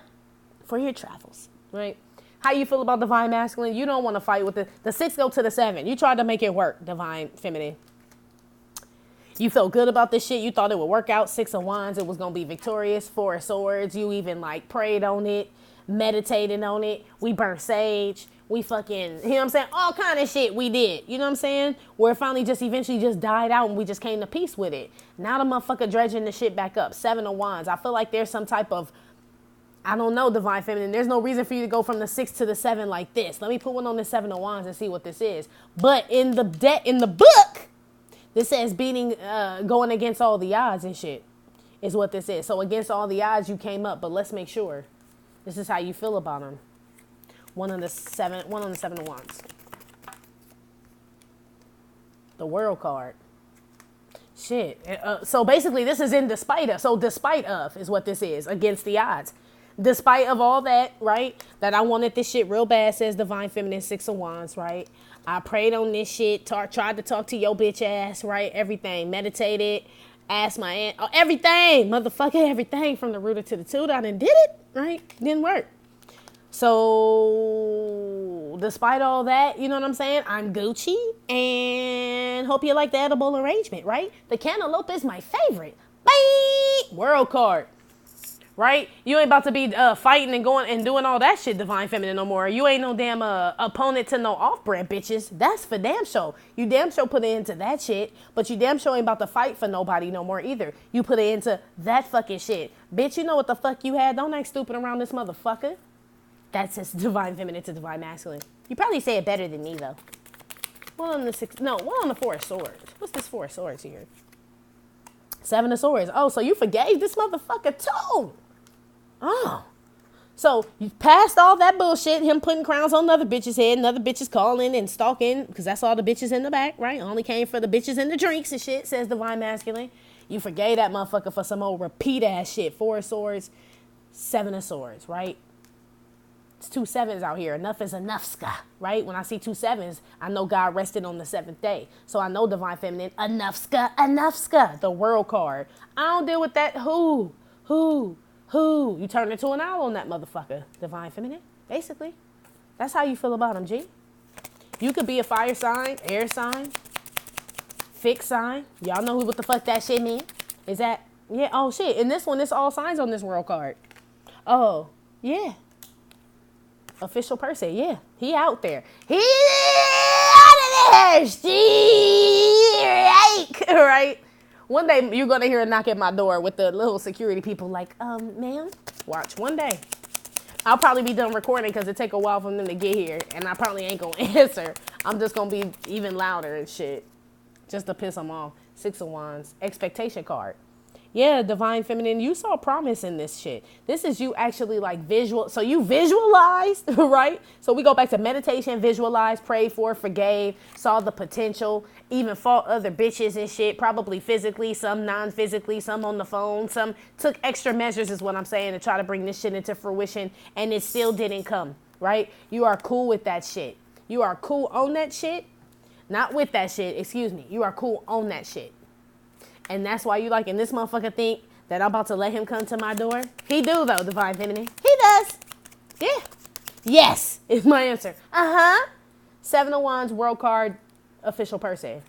for your travels. Right? How you feel about Divine Masculine? You don't want to fight with the 6 go to the 7. You tried to make it work, Divine Feminine. You felt good about this shit. You thought it would work out. 6 of Wands. It was going to be victorious. 4 of Swords. You even like prayed on it. Meditating on it. We burnt sage. We fucking, you know what I'm saying? All kind of shit we did. You know what I'm saying? Where it finally just eventually just died out and we just came to peace with it. Now the motherfucker dredging the shit back up. 7 of Wands. I feel like there's some type of, I don't know, Divine Feminine. There's no reason for you to go from the 6 to the 7 like this. Let me put one on the 7 of Wands and see what this is. But in the book, this says going against all the odds and shit is what this is. So against all the odds you came up, but let's make sure. This is how you feel about him. One on the 7 of Wands. The World card. Shit. So basically this is in despite of. So despite of is what this is. Against the odds. Despite of all that, right? That I wanted this shit real bad, says Divine Feminine, 6 of Wands, right? I prayed on this shit. Tried to talk to your bitch ass, right? Everything. Meditated. Asked my aunt. Oh, everything. Motherfucking everything. From the rooter to the tutor. I done did it. Right? Didn't work. So, despite all that, you know what I'm saying? I'm Gucci and hope you like the edible arrangement, right? The cantaloupe is my favorite. Bye! World card. Right? You ain't about to be fighting and going and doing all that shit, Divine Feminine, no more. You ain't no damn opponent to no off-brand bitches. That's for damn sure. You damn sure put it into that shit, but you damn sure ain't about to fight for nobody no more either. You put it into that fucking shit. Bitch, you know what the fuck you had. Don't act stupid around this motherfucker. That's just Divine Feminine to Divine Masculine. You probably say it better than me, though. One on the 4 of Swords. What's this 4 of Swords here? 7 of Swords. Oh, so you forgave this motherfucker too. Oh. So you passed all that bullshit, him putting crowns on other bitches' head and other bitches calling and stalking, because that's all the bitches in the back, right? Only came for the bitches and the drinks and shit, says Divine Masculine. You forgave that motherfucker for some old repeat ass shit. 4 of Swords, 7 of Swords, right? It's 2 sevens out here. Enough is enough, ska, right? When I see 2 sevens, I know God rested on the 7th day. So I know Divine Feminine, enough, ska, the world card. I don't deal with that. Who? You turn into an owl on that motherfucker, Divine Feminine, basically. That's how you feel about him, G. You could be a fire sign, air sign, fixed sign. Y'all know what the fuck that shit mean? Is that, yeah, oh shit. In this one, it's all signs on this world card. Oh, yeah. Official person, yeah. He out there. He out of there, right? One day you're gonna hear a knock at my door with the little security people like, ma'am. Watch, one day. I'll probably be done recording because it take a while for them to get here, and I probably ain't gonna answer. I'm just gonna be even louder and shit, just to piss them off. 6 of Wands, expectation card. Yeah, Divine Feminine, you saw promise in this shit. This is you actually like visual. So you visualized, right? So we go back to meditation, visualize, prayed for, forgave, saw the potential, even fought other bitches and shit, probably physically, some non-physically, some on the phone, some took extra measures is what I'm saying to try to bring this shit into fruition, and it still didn't come, right? You are cool with that shit. You are cool on that shit. Not with that shit, excuse me. You are cool on that shit. And that's why you like, and this motherfucker think that I'm about to let him come to my door. He do though, Divine Feminine. He does. Yeah. Yes is my answer. 7 of Wands, world card, official person.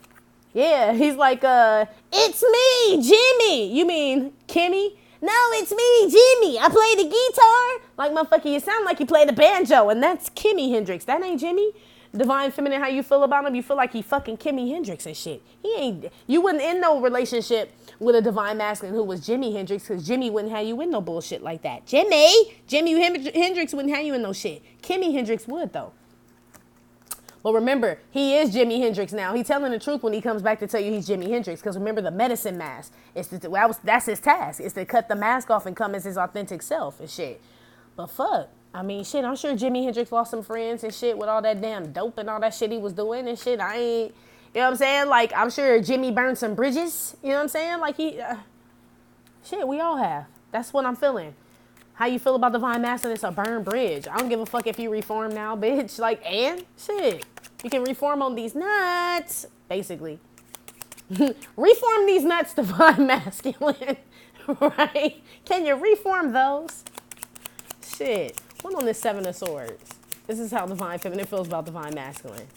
Yeah, he's like, it's me, Jimmy. You mean Kimmy? No, it's me, Jimmy. I play the guitar. Like, motherfucker, you sound like you play the banjo, and that's Kimmy Hendrix. That ain't Jimmy. Divine Feminine, how you feel about him? You feel like he fucking Kimmy Hendrix and shit. He ain't. You wouldn't in no relationship with a Divine Masculine who was Jimi Hendrix, because Jimmy wouldn't have you in no bullshit like that. Jimmy Hendrix wouldn't have you in no shit. Kimmy Hendrix would though. But remember, he is Jimi Hendrix now. He's telling the truth when he comes back to tell you he's Jimi Hendrix. Because remember the medicine mask. That's his task. Is to cut the mask off and come as his authentic self and shit. But fuck. I mean, shit, I'm sure Jimi Hendrix lost some friends and shit with all that damn dope and all that shit he was doing and shit. I ain't, you know what I'm saying? Like, I'm sure Jimmy burned some bridges. You know what I'm saying? Like, shit, we all have. That's what I'm feeling. How you feel about Divine Masculine? It's a burned bridge. I don't give a fuck if you reform now, bitch. Like, and shit, you can reform on these nuts, basically. Reform these nuts, Divine Masculine, right? Can you reform those? Shit. One on this 7 of Swords. This is how Divine Feminine feels about Divine Masculine.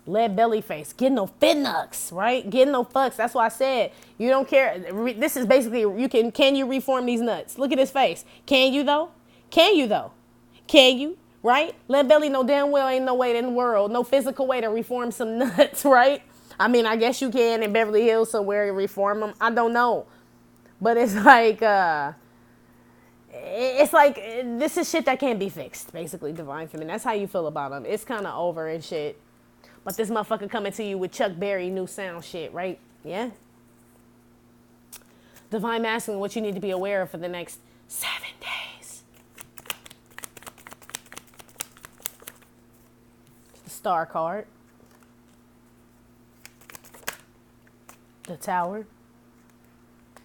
Lead belly face. Getting no fit nucks, right? Getting no fucks. That's why I said you don't care. This is basically, can you reform these nuts? Look at his face. Can you though? Can you though? Can you? Right? Lead belly no damn well ain't no way in the world. No physical way to reform some nuts, right? I mean, I guess you can in Beverly Hills somewhere to reform them. I don't know. But it's like, this is shit that can't be fixed, basically, Divine Feminine. That's how you feel about them. It's kind of over and shit. But this motherfucker coming to you with Chuck Berry new sound shit, right? Yeah? Divine Masculine, what you need to be aware of for the next 7 days. The Star card. The Tower.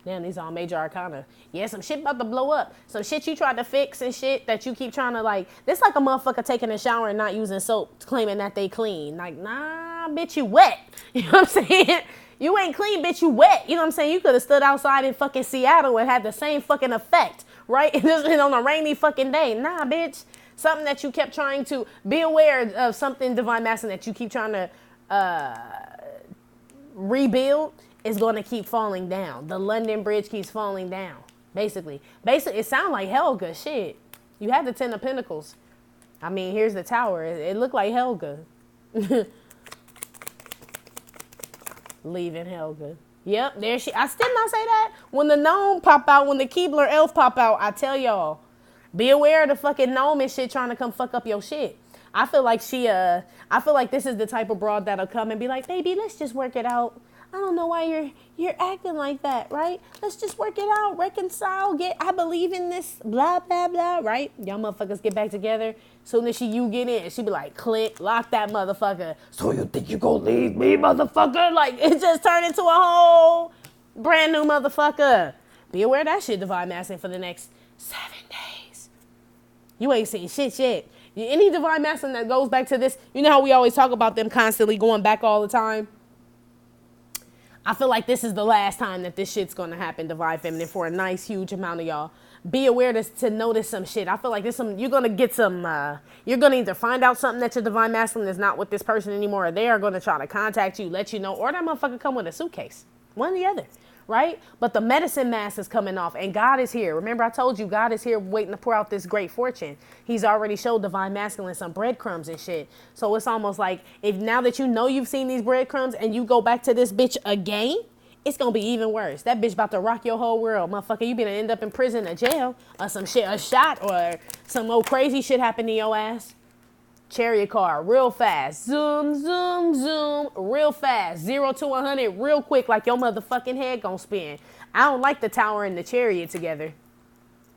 Damn, these all major arcana. Yeah, some shit about to blow up. Some shit you tried to fix and shit that you keep trying to like. This like a motherfucker taking a shower and not using soap, claiming that they clean. Like, nah, bitch, you wet. You know what I'm saying? You ain't clean, bitch, you wet. You know what I'm saying? You could have stood outside in fucking Seattle and had the same fucking effect, right? And on a rainy fucking day. Nah, bitch. Something that you kept trying to be aware of, something Divine Masculine that you keep trying to rebuild. Is going to keep falling down. The London Bridge keeps falling down. Basically, it sounds like Helga. Shit, you had the 10 of Pentacles. I mean, here's the Tower. It looked like Helga. Leaving Helga. Yep, there she. I still not say that. When the gnome pop out, when the Keebler elf pop out, I tell y'all, be aware of the fucking gnome and shit trying to come fuck up your shit. I feel like I feel like this is the type of broad that'll come and be like, baby, let's just work it out. I don't know why you're acting like that, right? Let's just work it out, reconcile, I believe in this, blah, blah, blah, right? Y'all motherfuckers get back together. Soon as you get in, she be like, click, lock that motherfucker. So you think you gonna leave me, motherfucker? Like, it just turned into a whole brand new motherfucker. Be aware of that shit, divine masculine, for the next 7 days. You ain't seen shit yet. Any divine masculine that goes back to this, you know how we always talk about them constantly going back all the time? I feel like this is the last time that this shit's going to happen, divine feminine, for a nice, huge amount of y'all. Be aware to notice some shit. I feel like you're going to get some, you're going to either find out something that your divine masculine is not with this person anymore, or they are going to try to contact you, let you know, or that motherfucker come with a suitcase. One or the other, right? But the medicine mask is coming off, and God is here. Remember, I told you, God is here waiting to pour out this great fortune. He's already showed divine masculine some breadcrumbs and shit. So it's almost like, if now that you know you've seen these breadcrumbs and you go back to this bitch again, it's going to be even worse. That bitch about to rock your whole world. Motherfucker, you gonna end up in prison or jail or some shit, a shot or some old crazy shit happen to your ass. Chariot car, real fast. Zoom, zoom, zoom, real fast. 0 to 100 real quick, like your motherfucking head gonna spin. I don't like the tower and the chariot together.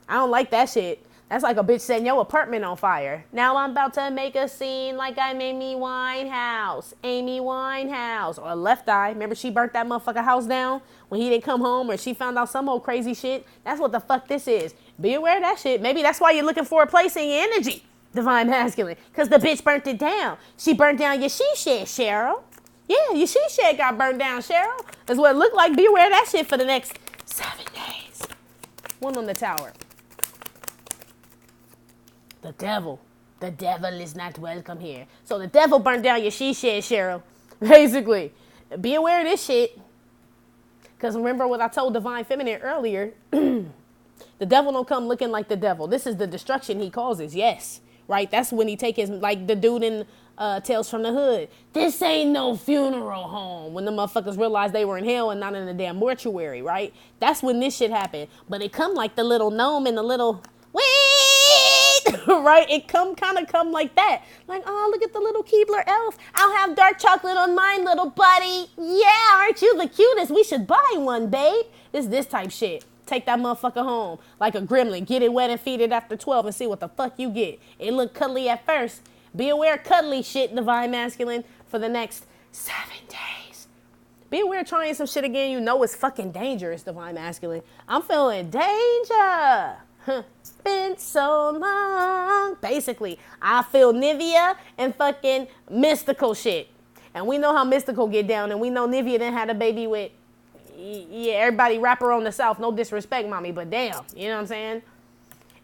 I don't like that shit. That's like a bitch setting your apartment on fire. Now I'm about to make a scene like I'm Amy Winehouse. Amy Winehouse. Or Left Eye. Remember she burnt that motherfucker house down when he didn't come home, or she found out some old crazy shit? That's what the fuck this is. Be aware of that shit. Maybe that's why you're looking for a place in your energy, divine masculine. Because the bitch burnt it down. She burnt down your she-shed, Cheryl. Yeah, your she-shed got burnt down, Cheryl. That's what it looked like. Be aware of that shit for the next 7 days. One on the tower. The devil. The devil is not welcome here. So the devil burnt down your she-shed, Cheryl. Basically. Be aware of this shit. Because remember what I told divine feminine earlier. The devil don't come looking like the devil. This is the destruction he causes. Yes. Right? That's when he take his, like the dude in Tales from the Hood. This ain't no funeral home. When the motherfuckers realized they were in hell and not in a damn mortuary, right? That's when this shit happened. But it come like the little gnome and the little, wait, right? It come like that. Like, oh, look at the little Keebler elf. I'll have dark chocolate on mine, little buddy. Yeah, aren't you the cutest? We should buy one, babe. This type shit. Take that motherfucker home like a gremlin. Get it wet and feed it after 12 and see what the fuck you get. It look cuddly at first. Be aware of cuddly shit, divine masculine, for the next 7 days. Be aware of trying some shit again you know is fucking dangerous, divine masculine. I'm feeling danger. Been so long. Basically, I feel Nivea and fucking mystical shit. And we know how mystical get down, and we know Nivea done had a baby with, yeah, everybody rapper on the South. No disrespect, mommy, but damn. You know what I'm saying?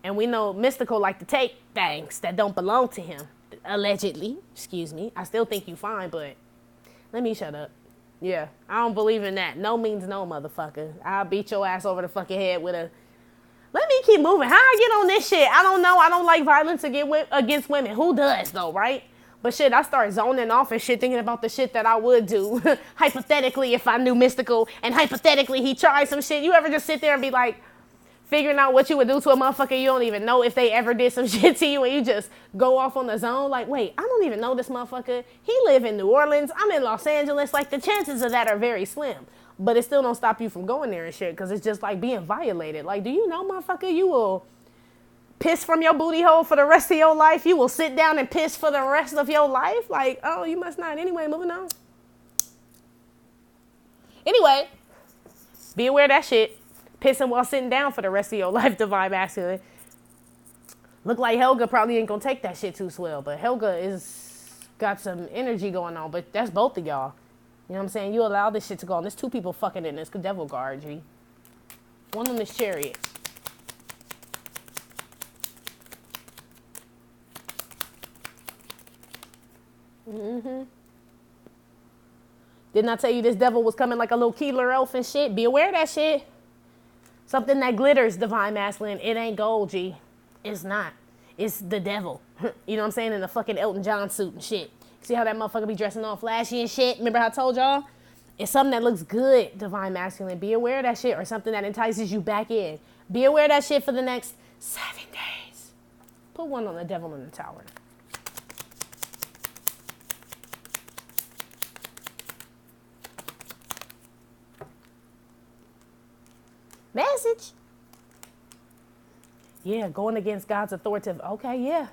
And we know mystical like to take things that don't belong to him. Allegedly. Excuse me. I still think you fine, but let me shut up. Yeah, I don't believe in that. No means no, motherfucker. I'll beat your ass over the fucking head with a... Let me keep moving. How I get on this shit? I don't know. I don't like violence against women. Who does, though, right? But shit, I start zoning off and shit, thinking about the shit that I would do. Hypothetically, if I knew mystical, and hypothetically he tried some shit. You ever just sit there and be like, figuring out what you would do to a motherfucker you don't even know if they ever did some shit to you, and you just go off on the zone? Like, wait, I don't even know this motherfucker. He live in New Orleans. I'm in Los Angeles. Like, the chances of that are very slim. But it still don't stop you from going there and shit, because it's just like being violated. Like, do you know, motherfucker, you will piss from your booty hole for the rest of your life? You will sit down and piss for the rest of your life? Like, oh, you must not. Anyway, moving on. Anyway, be aware of that shit. Pissing while sitting down for the rest of your life, divine masculine. Look like Helga probably ain't gonna take that shit too swell, but Helga is got some energy going on, but that's both of y'all. You know what I'm saying? You allow this shit to go on. There's 2 people fucking in this devil guard, G. One on this chariot. Didn't I tell you this devil was coming like a little Keebler elf and shit? Be aware of that shit. Something that glitters, divine masculine. It ain't gold, G. It's not. It's the devil. You know what I'm saying? In a fucking Elton John suit and shit. See how that motherfucker be dressing all flashy and shit? Remember how I told y'all? It's something that looks good, divine masculine. Be aware of that shit, or something that entices you back in. Be aware of that shit for the next 7 days. Put one on the devil in the tower. Message. Yeah, going against God's authoritative. Okay, yeah.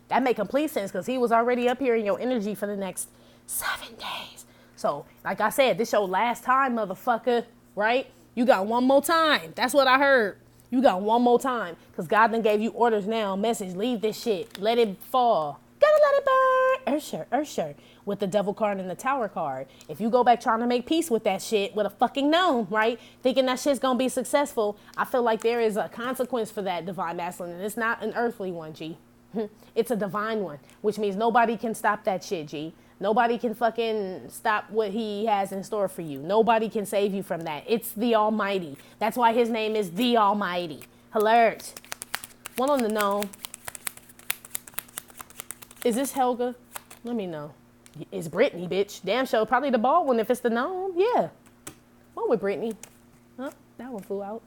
That make complete sense because he was already up here in your energy for the next 7 days. So, like I said, this your last time, motherfucker, right? You got one more time. That's what I heard. You got one more time because God done gave you orders now. Message, leave this shit. Let it fall. Gotta let it burn. Ursher. With the devil card and the tower card. If you go back trying to make peace with that shit with a fucking gnome, right? Thinking that shit's gonna be successful, I feel like there is a consequence for that, divine masculine. And it's not an earthly one, G. It's a divine one, which means nobody can stop that shit, G. Nobody can fucking stop what he has in store for you. Nobody can save you from that. It's the Almighty. That's why his name is the Almighty. Alert. One on the gnome. Is this Helga? Let me know. It's Brittany, bitch. Damn sure. Probably the bald one if it's the gnome. Yeah. What with Brittany? Huh? That one flew out.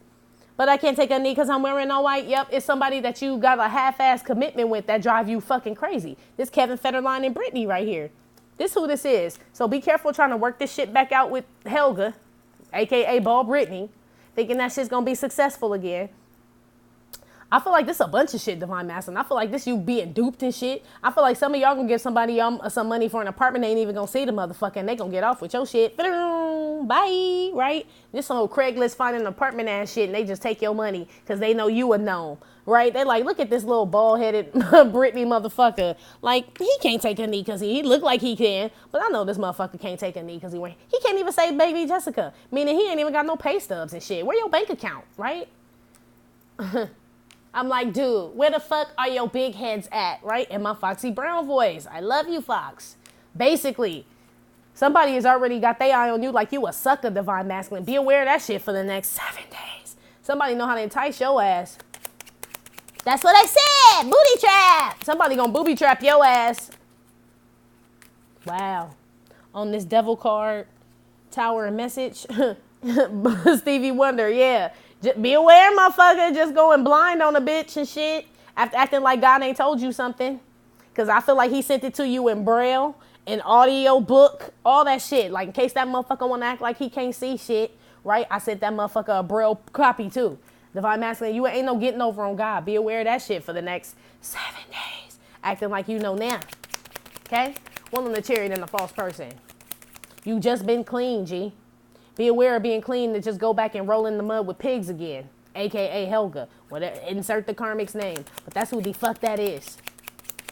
But I can't take a knee because I'm wearing all white. Yep, it's somebody that you got a half-ass commitment with that drive you fucking crazy. This Kevin Federline and Brittany right here. This who this is. So be careful trying to work this shit back out with Helga, a.k.a. Bald Brittany, thinking that shit's going to be successful again. I feel like this a bunch of shit, Divine Masculine. I feel like this you being duped and shit. I feel like some of y'all gonna give somebody some money for an apartment. They ain't even gonna see the motherfucker and they gonna get off with your shit. Bye, right? This whole Craigslist finding an apartment ass shit and they just take your money because they know you a gnome, right? They like, look at this little bald-headed Britney motherfucker. Like, he can't take a knee because he look like he can, but I know this motherfucker can't take a knee because he can't even say baby Jessica, meaning he ain't even got no pay stubs and shit. Where your bank account, right? I'm like, dude, where the fuck are your big heads at, right? In my Foxy Brown voice. I love you, Fox. Basically, somebody has already got their eye on you like you a sucker, Divine Masculine. Be aware of that shit for the next 7 days. Somebody know how to entice your ass. That's what I said. Booty trap. Somebody gonna booby trap your ass. Wow. On this devil card, tower and message. Stevie Wonder, yeah. Just be aware, motherfucker, just going blind on a bitch and shit. After acting like God ain't told you something. Because I feel like he sent it to you in braille, in audio book, all that shit. Like, in case that motherfucker want to act like he can't see shit, right? I sent that motherfucker a braille copy, too. Divine Masculine, you ain't no getting over on God. Be aware of that shit for the next 7 days. Acting like you know now. Okay? One on the chariot and the false person. You just been clean, G. Be aware of being clean to just go back and roll in the mud with pigs again, a.k.a. Helga. Whatever, insert the karmic's name. But that's who the fuck that is.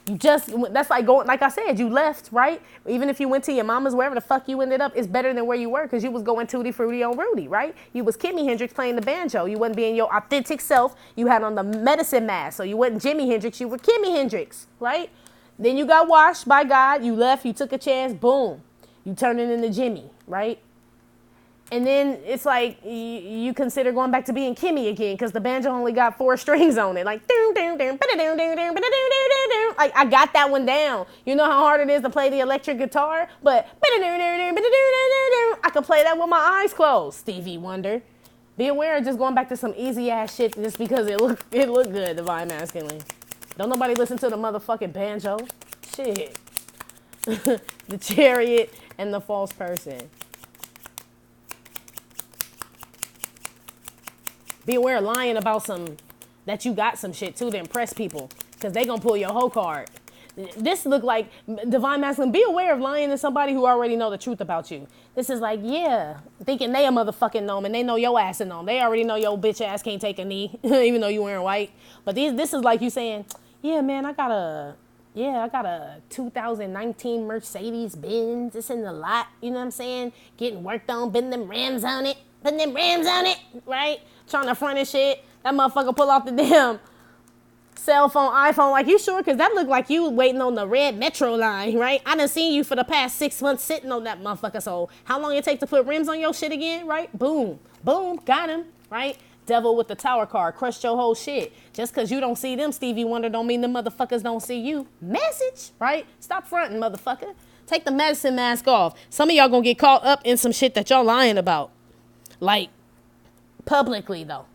That's like going, like I said, you left, right? Even if you went to your mama's, wherever the fuck you ended up, it's better than where you were because you was going tutti frutti on Rudy, right? You was Kimmy Hendrix playing the banjo. You wasn't being your authentic self. You had on the medicine mask. So you wasn't Jimi Hendrix. You were Kimmy Hendrix, right? Then you got washed by God. You left. You took a chance. Boom. You turned it into Jimmy, right? And then it's like you consider going back to being Kimmy again because the banjo only got 4 strings on it. Like, like I got that one down. You know how hard it is to play the electric guitar? But I can play that with my eyes closed, Stevie Wonder. Be aware of just going back to some easy ass shit just because it look good, Divine Masculine. Don't nobody listen to the motherfucking banjo. Shit. The chariot and the false person. Be aware of lying about that you got some shit too to impress people because they gonna pull your whole card. This look like Divine Masculine. Be aware of lying to somebody who already know the truth about you. This is like, yeah, thinking they a motherfucking gnome and they know your ass a gnome. They already know your bitch ass can't take a knee even though you wearing white. But this is like you saying, yeah, man, I got a 2019 Mercedes Benz. It's in the lot, you know what I'm saying? Getting worked on, putting them rims on it, right? Trying to front and shit. That motherfucker pull off the damn cell phone, iPhone. Like, you sure? Because that look like you waiting on the red metro line, right? I done seen you for the past 6 months sitting on that motherfucker. So how long it take to put rims on your shit again, right? Boom. Boom. Got him, right? Devil with the tower card. Crushed your whole shit. Just because you don't see them, Stevie Wonder, don't mean the motherfuckers don't see you. Message, right? Stop fronting, motherfucker. Take the medicine mask off. Some of y'all gonna get caught up in some shit that y'all lying about. Like, publicly, though.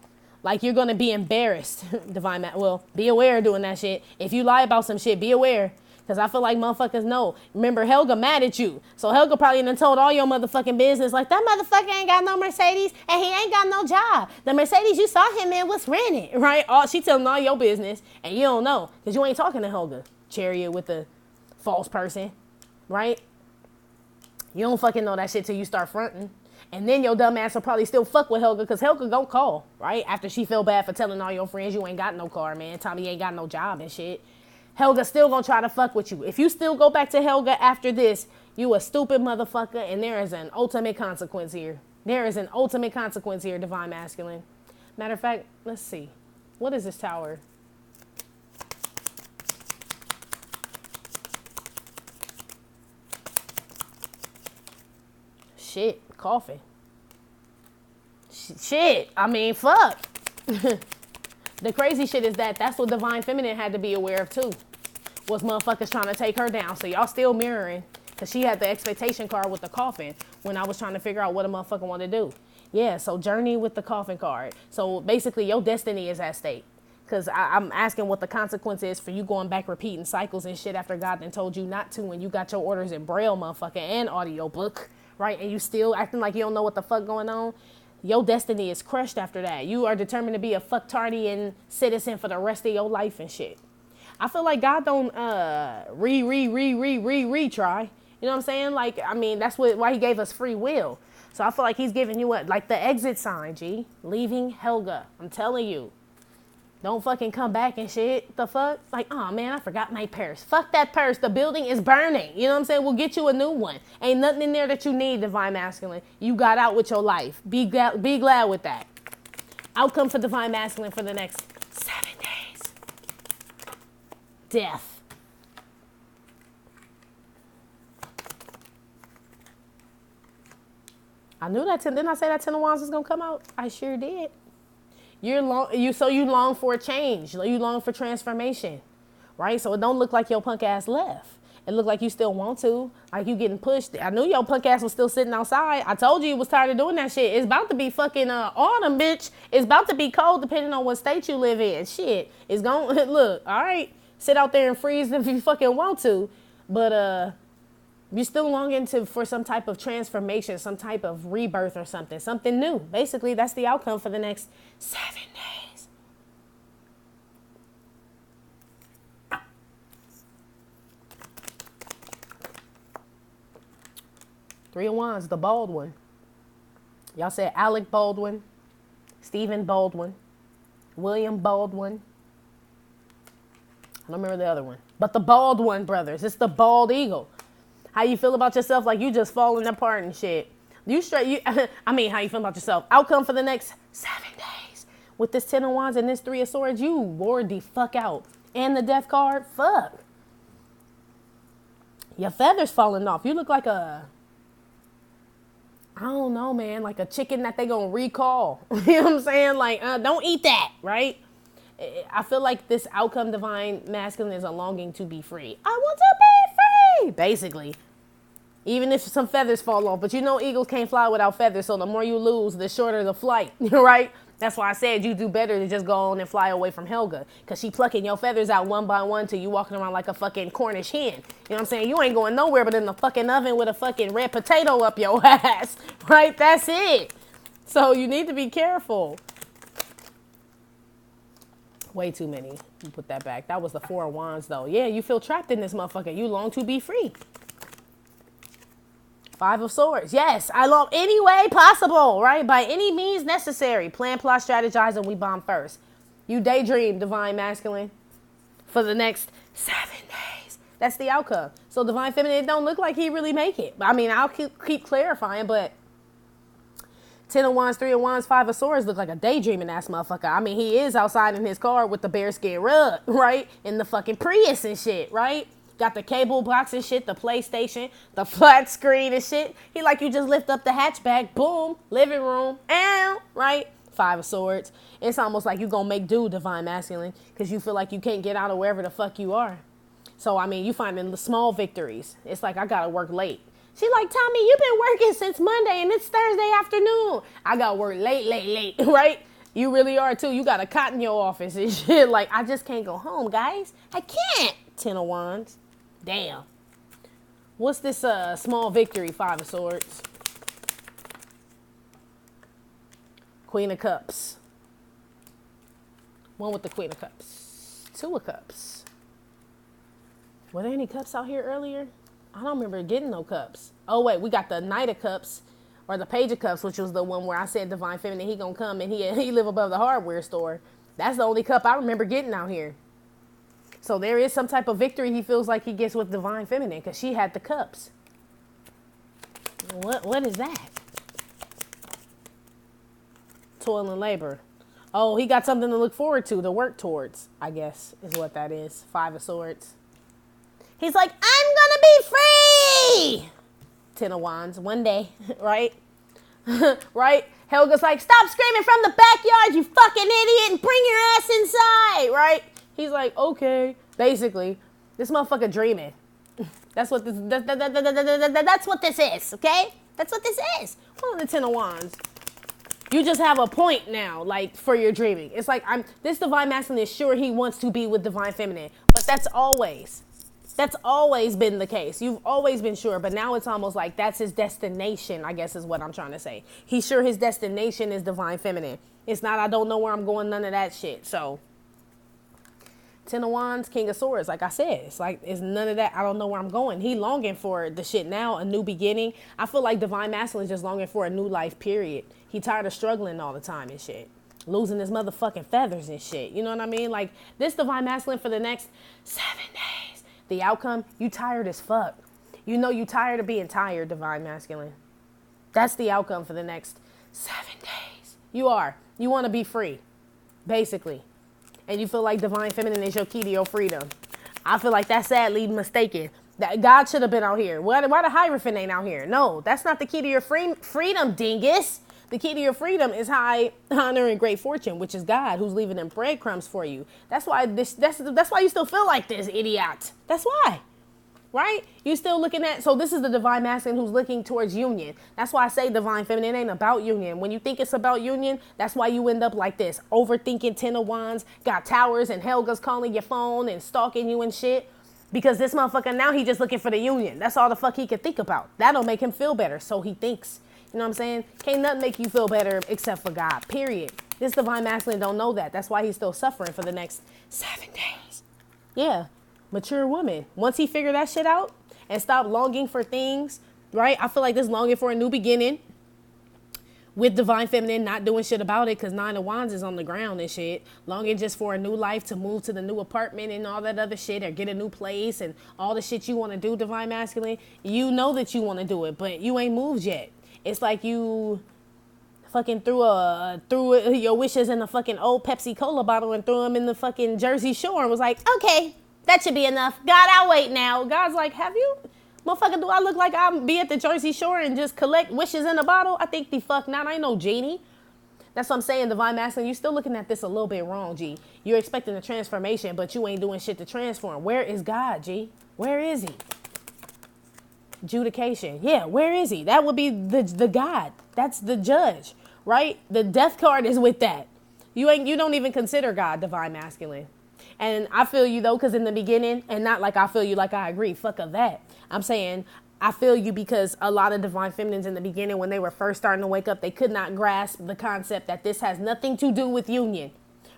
Like, you're going to be embarrassed, Divine Well, be aware of doing that shit. If you lie about some shit, be aware. Because I feel like motherfuckers know. Remember, Helga mad at you. So Helga probably done told all your motherfucking business, like, that motherfucker ain't got no Mercedes and he ain't got no job. The Mercedes you saw him in was rented, right? She telling all your business and you don't know because you ain't talking to Helga. Chariot with the false person, right? You don't fucking know that shit till you start fronting. And then your dumb ass will probably still fuck with Helga because Helga gon' call, right? After she feel bad for telling all your friends you ain't got no car, man. Tommy ain't got no job and shit. Helga still gonna try to fuck with you. If you still go back to Helga after this, you a stupid motherfucker, and there is an ultimate consequence here. There is an ultimate consequence here, Divine Masculine. Matter of fact, let's see. What is this tower? Shit, coffee. Shit, I mean, fuck. The crazy shit is that that's what Divine Feminine had to be aware of too. Was motherfuckers trying to take her down. So y'all still mirroring. Because she had the expectation card with the coffin when I was trying to figure out what a motherfucker wanted to do. Yeah, so journey with the coffin card. So basically your destiny is at stake. Because I'm asking what the consequence is for you going back repeating cycles and shit after God then told you not to when you got your orders in Braille, motherfucker, and audiobook, right? And you still acting like you don't know what the fuck going on. Your destiny is crushed after that. You are determined to be a fucktardian citizen for the rest of your life and shit. I feel like God don't retry. You know what I'm saying? Like, I mean, that's why he gave us free will. So I feel like he's giving you what? Like the exit sign, G. Leaving Helga. I'm telling you. Don't fucking come back and shit. The fuck? Like, oh man, I forgot my purse. Fuck that purse. The building is burning. You know what I'm saying? We'll get you a new one. Ain't nothing in there that you need, Divine Masculine. You got out with your life. Be glad with that. Outcome for Divine Masculine for the next 7 days. Death. I knew that. Didn't I say that Ten of Wands was going to come out? I sure did. You long for a change. You long for transformation, right? So it don't look like your punk ass left. It look like you still want to, like you getting pushed. I knew your punk ass was still sitting outside. I told you you was tired of doing that shit. It's about to be fucking autumn, bitch. It's about to be cold depending on what state you live in. Shit, it's going look, all right. Sit out there and freeze if you fucking want to, but you're still longing for some type of transformation, some type of rebirth or something new. Basically, that's the outcome for the next 7 days. Three of Wands, the bald one. Y'all said Alec Baldwin, Stephen Baldwin, William Baldwin. I don't remember the other one. But the bald one, brothers. It's the bald eagle. How you feel about yourself? Like you just falling apart and shit. How you feel about yourself? Outcome for the next 7 days. With this 10 of Wands and this 3 of Swords, you wore the fuck out. And the Death card, fuck. Your feathers falling off. You look like I don't know, man, like a chicken that they gonna recall. You know what I'm saying? Like, don't eat that, right? I feel like this outcome, Divine Masculine, is a longing to be free. I want to be free, basically. Even if some feathers fall off. But you know eagles can't fly without feathers, so the more you lose, the shorter the flight, right? That's why I said you do better to just go on and fly away from Helga. Because she plucking your feathers out one by one till you walking around like a fucking Cornish hen. You know what I'm saying? You ain't going nowhere but in the fucking oven with a fucking red potato up your ass, right? That's it. So you need to be careful. Way too many. You put that back. That was the 4 of Wands, though. Yeah, you feel trapped in this motherfucker. You long to be free. 5 of Swords. Yes, I long any way possible, right? By any means necessary. Plan, plot, strategize, and we bomb first. You daydream, Divine Masculine, for the next 7 days. That's the outcome. So Divine Feminine, it don't look like he really make it. I mean, I'll keep clarifying, but 10 of Wands, 3 of Wands, 5 of Swords look like a daydreaming ass motherfucker. I mean, he is outside in his car with the bearskin rug, right? In the fucking Prius and shit, right? Got the cable box and shit, the PlayStation, the flat screen and shit. He like you just lift up the hatchback, boom, living room, ow, right? 5 of Swords. It's almost like you gonna make do, Divine Masculine, because you feel like you can't get out of wherever the fuck you are. So, I mean, you finding the small victories. It's like, I gotta work late. She like, Tommy, you've been working since Monday and it's Thursday afternoon. I got work late, right? You really are too. You got a cot in your office and shit. Like, I just can't go home, guys. I can't. 10 of Wands. Damn. What's this small victory? 5 of Swords. Queen of Cups. One with the Queen of Cups. 2 of Cups. Were there any cups out here earlier? I don't remember getting no cups. Oh, wait. We got the Knight of Cups. Or the Page of Cups, which was the one where I said Divine Feminine, he gonna come and he live above the hardware store. That's the only cup I remember getting out here. So there is some type of victory he feels like he gets with Divine Feminine because she had the cups. What is that? Toil and labor. Oh, he got something to look forward to work towards, I guess, is what that is. 5 of Swords. He's like, I'm gonna be free! 10 of Wands, one day, right? Right? Helga's like, stop screaming from the backyard, you fucking idiot, and bring your ass inside, right? He's like, okay. Basically, this motherfucker dreaming. That's what this that's what this is, okay? That's what this is. One of the 10 of Wands. You just have a point now, like, for your dreaming. It's like, this Divine Masculine is sure he wants to be with Divine Feminine, but that's always been the case. You've always been sure, but now it's almost like that's his destination, I guess is what I'm trying to say. He's sure his destination is Divine Feminine. It's not, I don't know where I'm going, none of that shit. So, 10 of Wands, King of Swords, like I said, it's like, it's none of that. I don't know where I'm going. He longing for the shit now, a new beginning. I feel like Divine Masculine is just longing for a new life, period. He tired of struggling all the time and shit. Losing his motherfucking feathers and shit. You know what I mean? Like, this Divine Masculine for the next 7 days. The outcome, you tired as fuck. You know you tired of being tired, Divine Masculine. That's the outcome for the next 7 days. You are. You want to be free, basically. And you feel like Divine Feminine is your key to your freedom. I feel like that's sadly mistaken. That God should have been out here. Why the Hierophant ain't out here? No, that's not the key to your freedom, dingus. The key to your freedom is high honor and great fortune, which is God, who's leaving them breadcrumbs for you. That's why that's why you still feel like this, idiot. That's why. Right? You still looking at, so this is the Divine Masculine who's looking towards union. That's why I say Divine Feminine ain't about union. When you think it's about union, that's why you end up like this. Overthinking, 10 of Wands, got towers and Helga's calling your phone and stalking you and shit. Because this motherfucker now, he just looking for the union. That's all the fuck he can think about. That'll make him feel better. So he thinks. You know what I'm saying? Can't nothing make you feel better except for God, period. This Divine Masculine don't know that. That's why he's still suffering for the next 7 days. Yeah. Mature woman. Once he figure that shit out and stop longing for things, right? I feel like this longing for a new beginning with Divine Feminine not doing shit about it because 9 of Wands is on the ground and shit. Longing just for a new life to move to the new apartment and all that other shit or get a new place and all the shit you want to do, Divine Masculine. You know that you want to do it, but you ain't moved yet. It's like you fucking threw your wishes in a fucking old Pepsi Cola bottle and threw them in the fucking Jersey Shore and was like, okay, that should be enough. God, I'll wait now. God's like, have you? Motherfucker, do I look like I'll be at the Jersey Shore and just collect wishes in a bottle? I think the fuck not. I ain't no genie. That's what I'm saying, Divine Masculine. You still looking at this a little bit wrong, G. You're expecting a transformation, but you ain't doing shit to transform. Where is God, G? Where is he? Adjudication. Yeah, where is he? That would be the God. That's the judge, right? The death card is with that. You don't even consider God, Divine Masculine. And I feel you though, because in the beginning, and not like I feel you like I agree, fuck of that. I'm saying I feel you because a lot of Divine Feminines in the beginning, when they were first starting to wake up, they could not grasp the concept that this has nothing to do with union.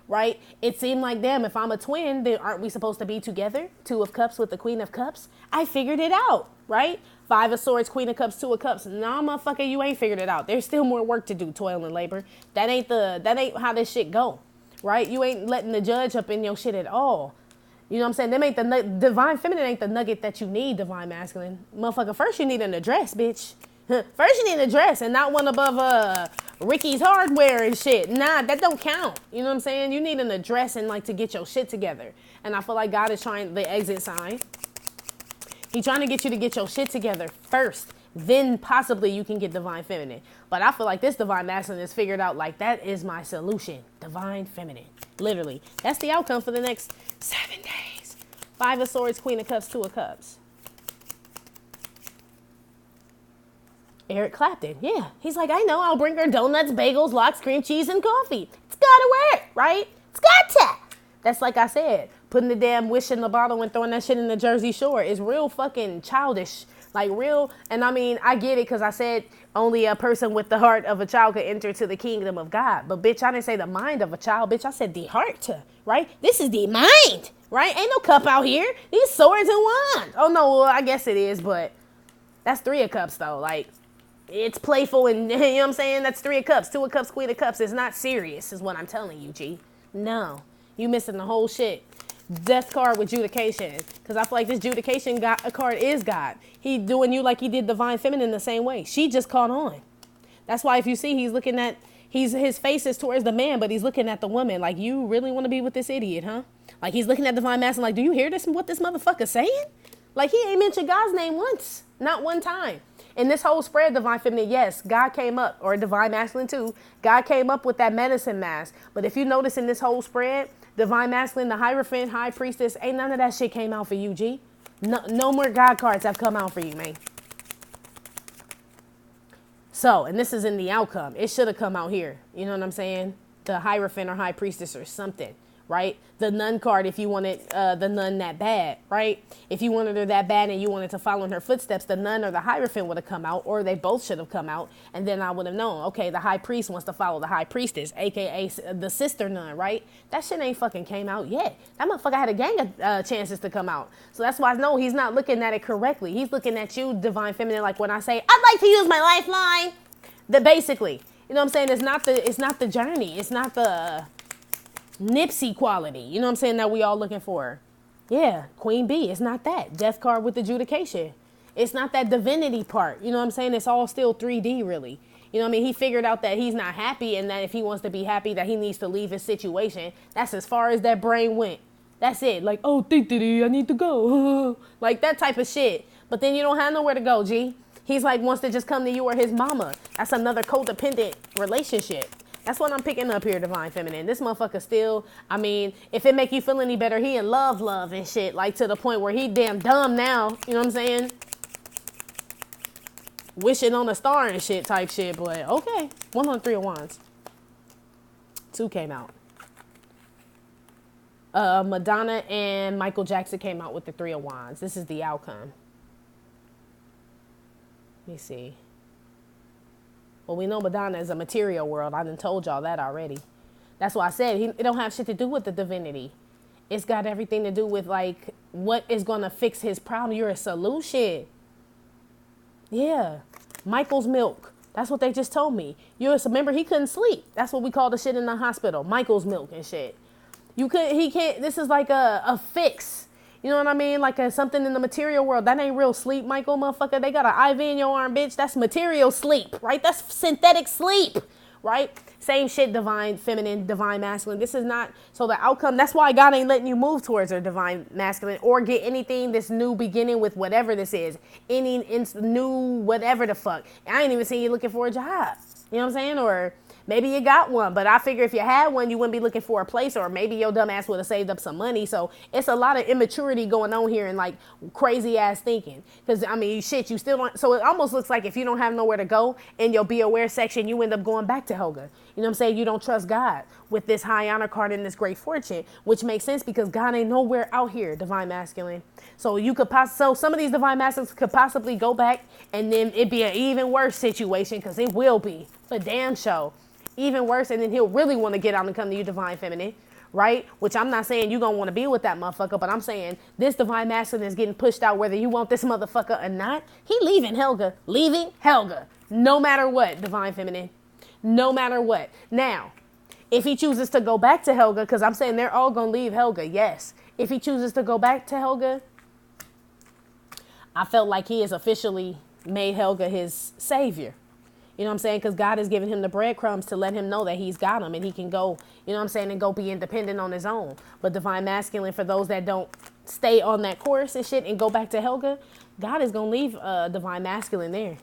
Right? It seemed like, damn, if I'm a twin, then aren't we supposed to be together? 2 of Cups with the Queen of Cups. I figured it out, right? 5 of Swords, Queen of Cups, 2 of Cups. Nah, motherfucker, you ain't figured it out. There's still more work to do, toil and labor. That ain't how this shit go, right? You ain't letting the judge up in your shit at all. You know what I'm saying? Them ain't the Divine Feminine ain't the nugget that you need, Divine Masculine. Motherfucker, first you need an address, bitch. First you need a dress and not one above Ricky's Hardware and shit. Nah, that don't count. You know what I'm saying? You need an address and like to get your shit together. And I feel like God is trying, the exit sign. He's trying to get you to get your shit together first. Then possibly you can get Divine Feminine. But I feel like this Divine Masculine is figured out like that is my solution. Divine Feminine. Literally. That's the outcome for the next 7 days. 5 of Swords, Queen of Cups, 2 of Cups. Eric Clapton, yeah. He's like, I know, I'll bring her donuts, bagels, lox, cream cheese, and coffee. It's gotta work, right? It's got to. That's like I said, putting the damn wish in the bottle and throwing that shit in the Jersey Shore is real fucking childish. Like real, and I mean, I get it because I said only a person with the heart of a child could enter to the kingdom of God. But bitch, I didn't say the mind of a child, bitch. I said the heart, right? This is the mind, right? Ain't no cup out here. These swords and wands. Oh no, well, I guess it is, but that's 3 of cups though. Like, it's playful and, you know what I'm saying? That's 3 of cups, 2 of cups, Queen of cups. It's not serious is what I'm telling you, G. No, you missing the whole shit. Death card with judication, because I feel like this judication card is God. He doing you like he did divine feminine the same way. She just caught on. That's why if you see he's looking at, his face is towards the man, but he's looking at the woman like, you really want to be with this idiot, huh? Like he's looking at divine masculine like, do you hear this? What this motherfucker saying? Like he ain't mentioned God's name once, not one time. In this whole spread, divine feminine, yes, God came up, or divine masculine too. God came up with that medicine mask. But if you notice in this whole spread, divine masculine, the Hierophant, high priestess, ain't none of that shit came out for you, G. No more God cards have come out for you, man. So, and this is in the outcome. It should have come out here. You know what I'm saying? The Hierophant or high priestess or something, right? The nun card, if you wanted the nun that bad, right? If you wanted her that bad and you wanted to follow in her footsteps, the nun or the Hierophant would have come out, or they both should have come out. And then I would have known, okay, the high priest wants to follow the high priestess, aka the sister nun, right? That shit ain't fucking came out yet. That motherfucker had a gang of chances to come out. So that's why I know he's not looking at it correctly. He's looking at you, divine feminine, like when I say, I'd like to use my lifeline. That basically, you know what I'm saying? It's not the journey. It's not the Nipsey quality, you know what I'm saying, that we all looking for. Yeah, Queen B, it's not that. Death card with adjudication. It's not that divinity part, you know what I'm saying? It's all still 3D really. You know what I mean? He figured out that he's not happy, and that if he wants to be happy, that he needs to leave his situation. That's as far as that brain went. That's it. Like, oh, I need to go. Like that type of shit. But then you don't have nowhere to go, G. He's like, wants to just come to you or his mama. That's another codependent relationship. That's what I'm picking up here, divine feminine. This motherfucker still, I mean, if it make you feel any better, he in love and shit. Like to the point where he damn dumb now. You know what I'm saying? Wishing on a star and shit type shit. But okay. 1 on 3 of wands. 2 came out. Madonna and Michael Jackson came out with the 3 of wands. This is the outcome. Let me see. Well, we know Madonna is a material world. I done told y'all that already. That's why I said it don't have shit to do with the divinity. It's got everything to do with, like, what is going to fix his problem. You're a solution. Yeah. Michael's milk. That's what they just told me. Remember, he couldn't sleep. That's what we call the shit in the hospital. Michael's milk and shit. He can't, this is like a fix. You know what I mean? Like something in the material world. That ain't real sleep, Michael, motherfucker. They got an IV in your arm, bitch. That's material sleep, right? That's synthetic sleep, right? Same shit, divine feminine, divine masculine. This is not, so the outcome, that's why God ain't letting you move towards her divine masculine or get anything, this new beginning with whatever this is. Any new whatever the fuck. I ain't even seen you looking for a job. You know what I'm saying? Or maybe you got one, but I figure if you had one, you wouldn't be looking for a place, or maybe your dumb ass would have saved up some money. So it's a lot of immaturity going on here and like crazy ass thinking. Because I mean, shit, you still don't. So it almost looks like if you don't have nowhere to go in your be aware section, you end up going back to Helga. You know what I'm saying? You don't trust God with this high honor card and this great fortune, which makes sense because God ain't nowhere out here, divine masculine. So you could so some of these divine masculines could possibly go back and then it'd be an even worse situation, because it will be for damn show. Even worse, and then he'll really want to get out and come to you, divine feminine, right? Which I'm not saying you're going to want to be with that motherfucker, but I'm saying this divine masculine is getting pushed out whether you want this motherfucker or not. He leaving Helga. No matter what, divine feminine. No matter what. Now, if he chooses to go back to Helga, because I'm saying they're all going to leave Helga, yes. If he chooses to go back to Helga, I felt like he has officially made Helga his savior. You know what I'm saying? Because God has given him the breadcrumbs to let him know that he's got him and he can go, you know what I'm saying, and go be independent on his own. But divine masculine, for those that don't stay on that course and shit and go back to Helga, God is going to leave divine masculine there.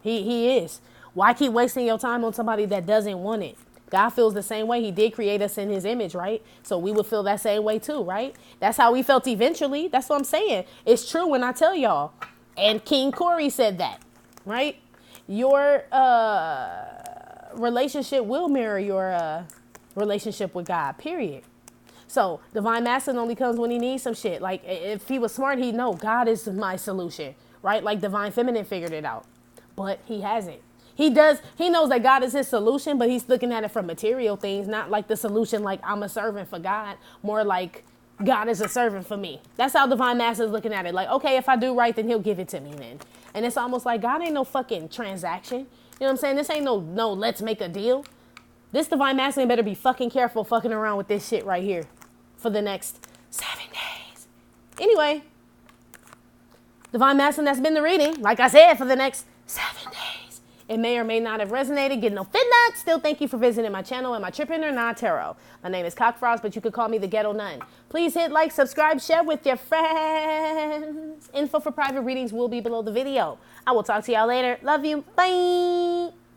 He is. Why keep wasting your time on somebody that doesn't want it? God feels the same way. He did create us in his image, right? So we would feel that same way too, right? That's how we felt eventually. That's what I'm saying. It's true when I tell y'all. And King Corey said that, right? Your relationship will mirror your relationship with God, period. So divine masculine only comes when he needs some shit. Like if he was smart, he'd know God is my solution, right? Like divine feminine figured it out, but he hasn't. He knows that God is his solution, but he's looking at it from material things, not like the solution like I'm a servant for God, more like God is a servant for me. That's how divine masculine is looking at it. Like, okay, if I do right, then he'll give it to me then. And it's almost like God ain't no fucking transaction. You know what I'm saying? This ain't no let's make a deal. This divine masculine better be fucking careful fucking around with this shit right here for the next 7 days. Anyway, divine masculine, that's been the reading. Like I said, for the next 7 days. It may or may not have resonated. Get no feedback. Still, thank you for visiting my channel and my Trippin' or Not Tarot. My name is Cockfrost, but you could call me the Ghetto Nun. Please hit like, subscribe, share with your friends. Info for private readings will be below the video. I will talk to y'all later. Love you. Bye.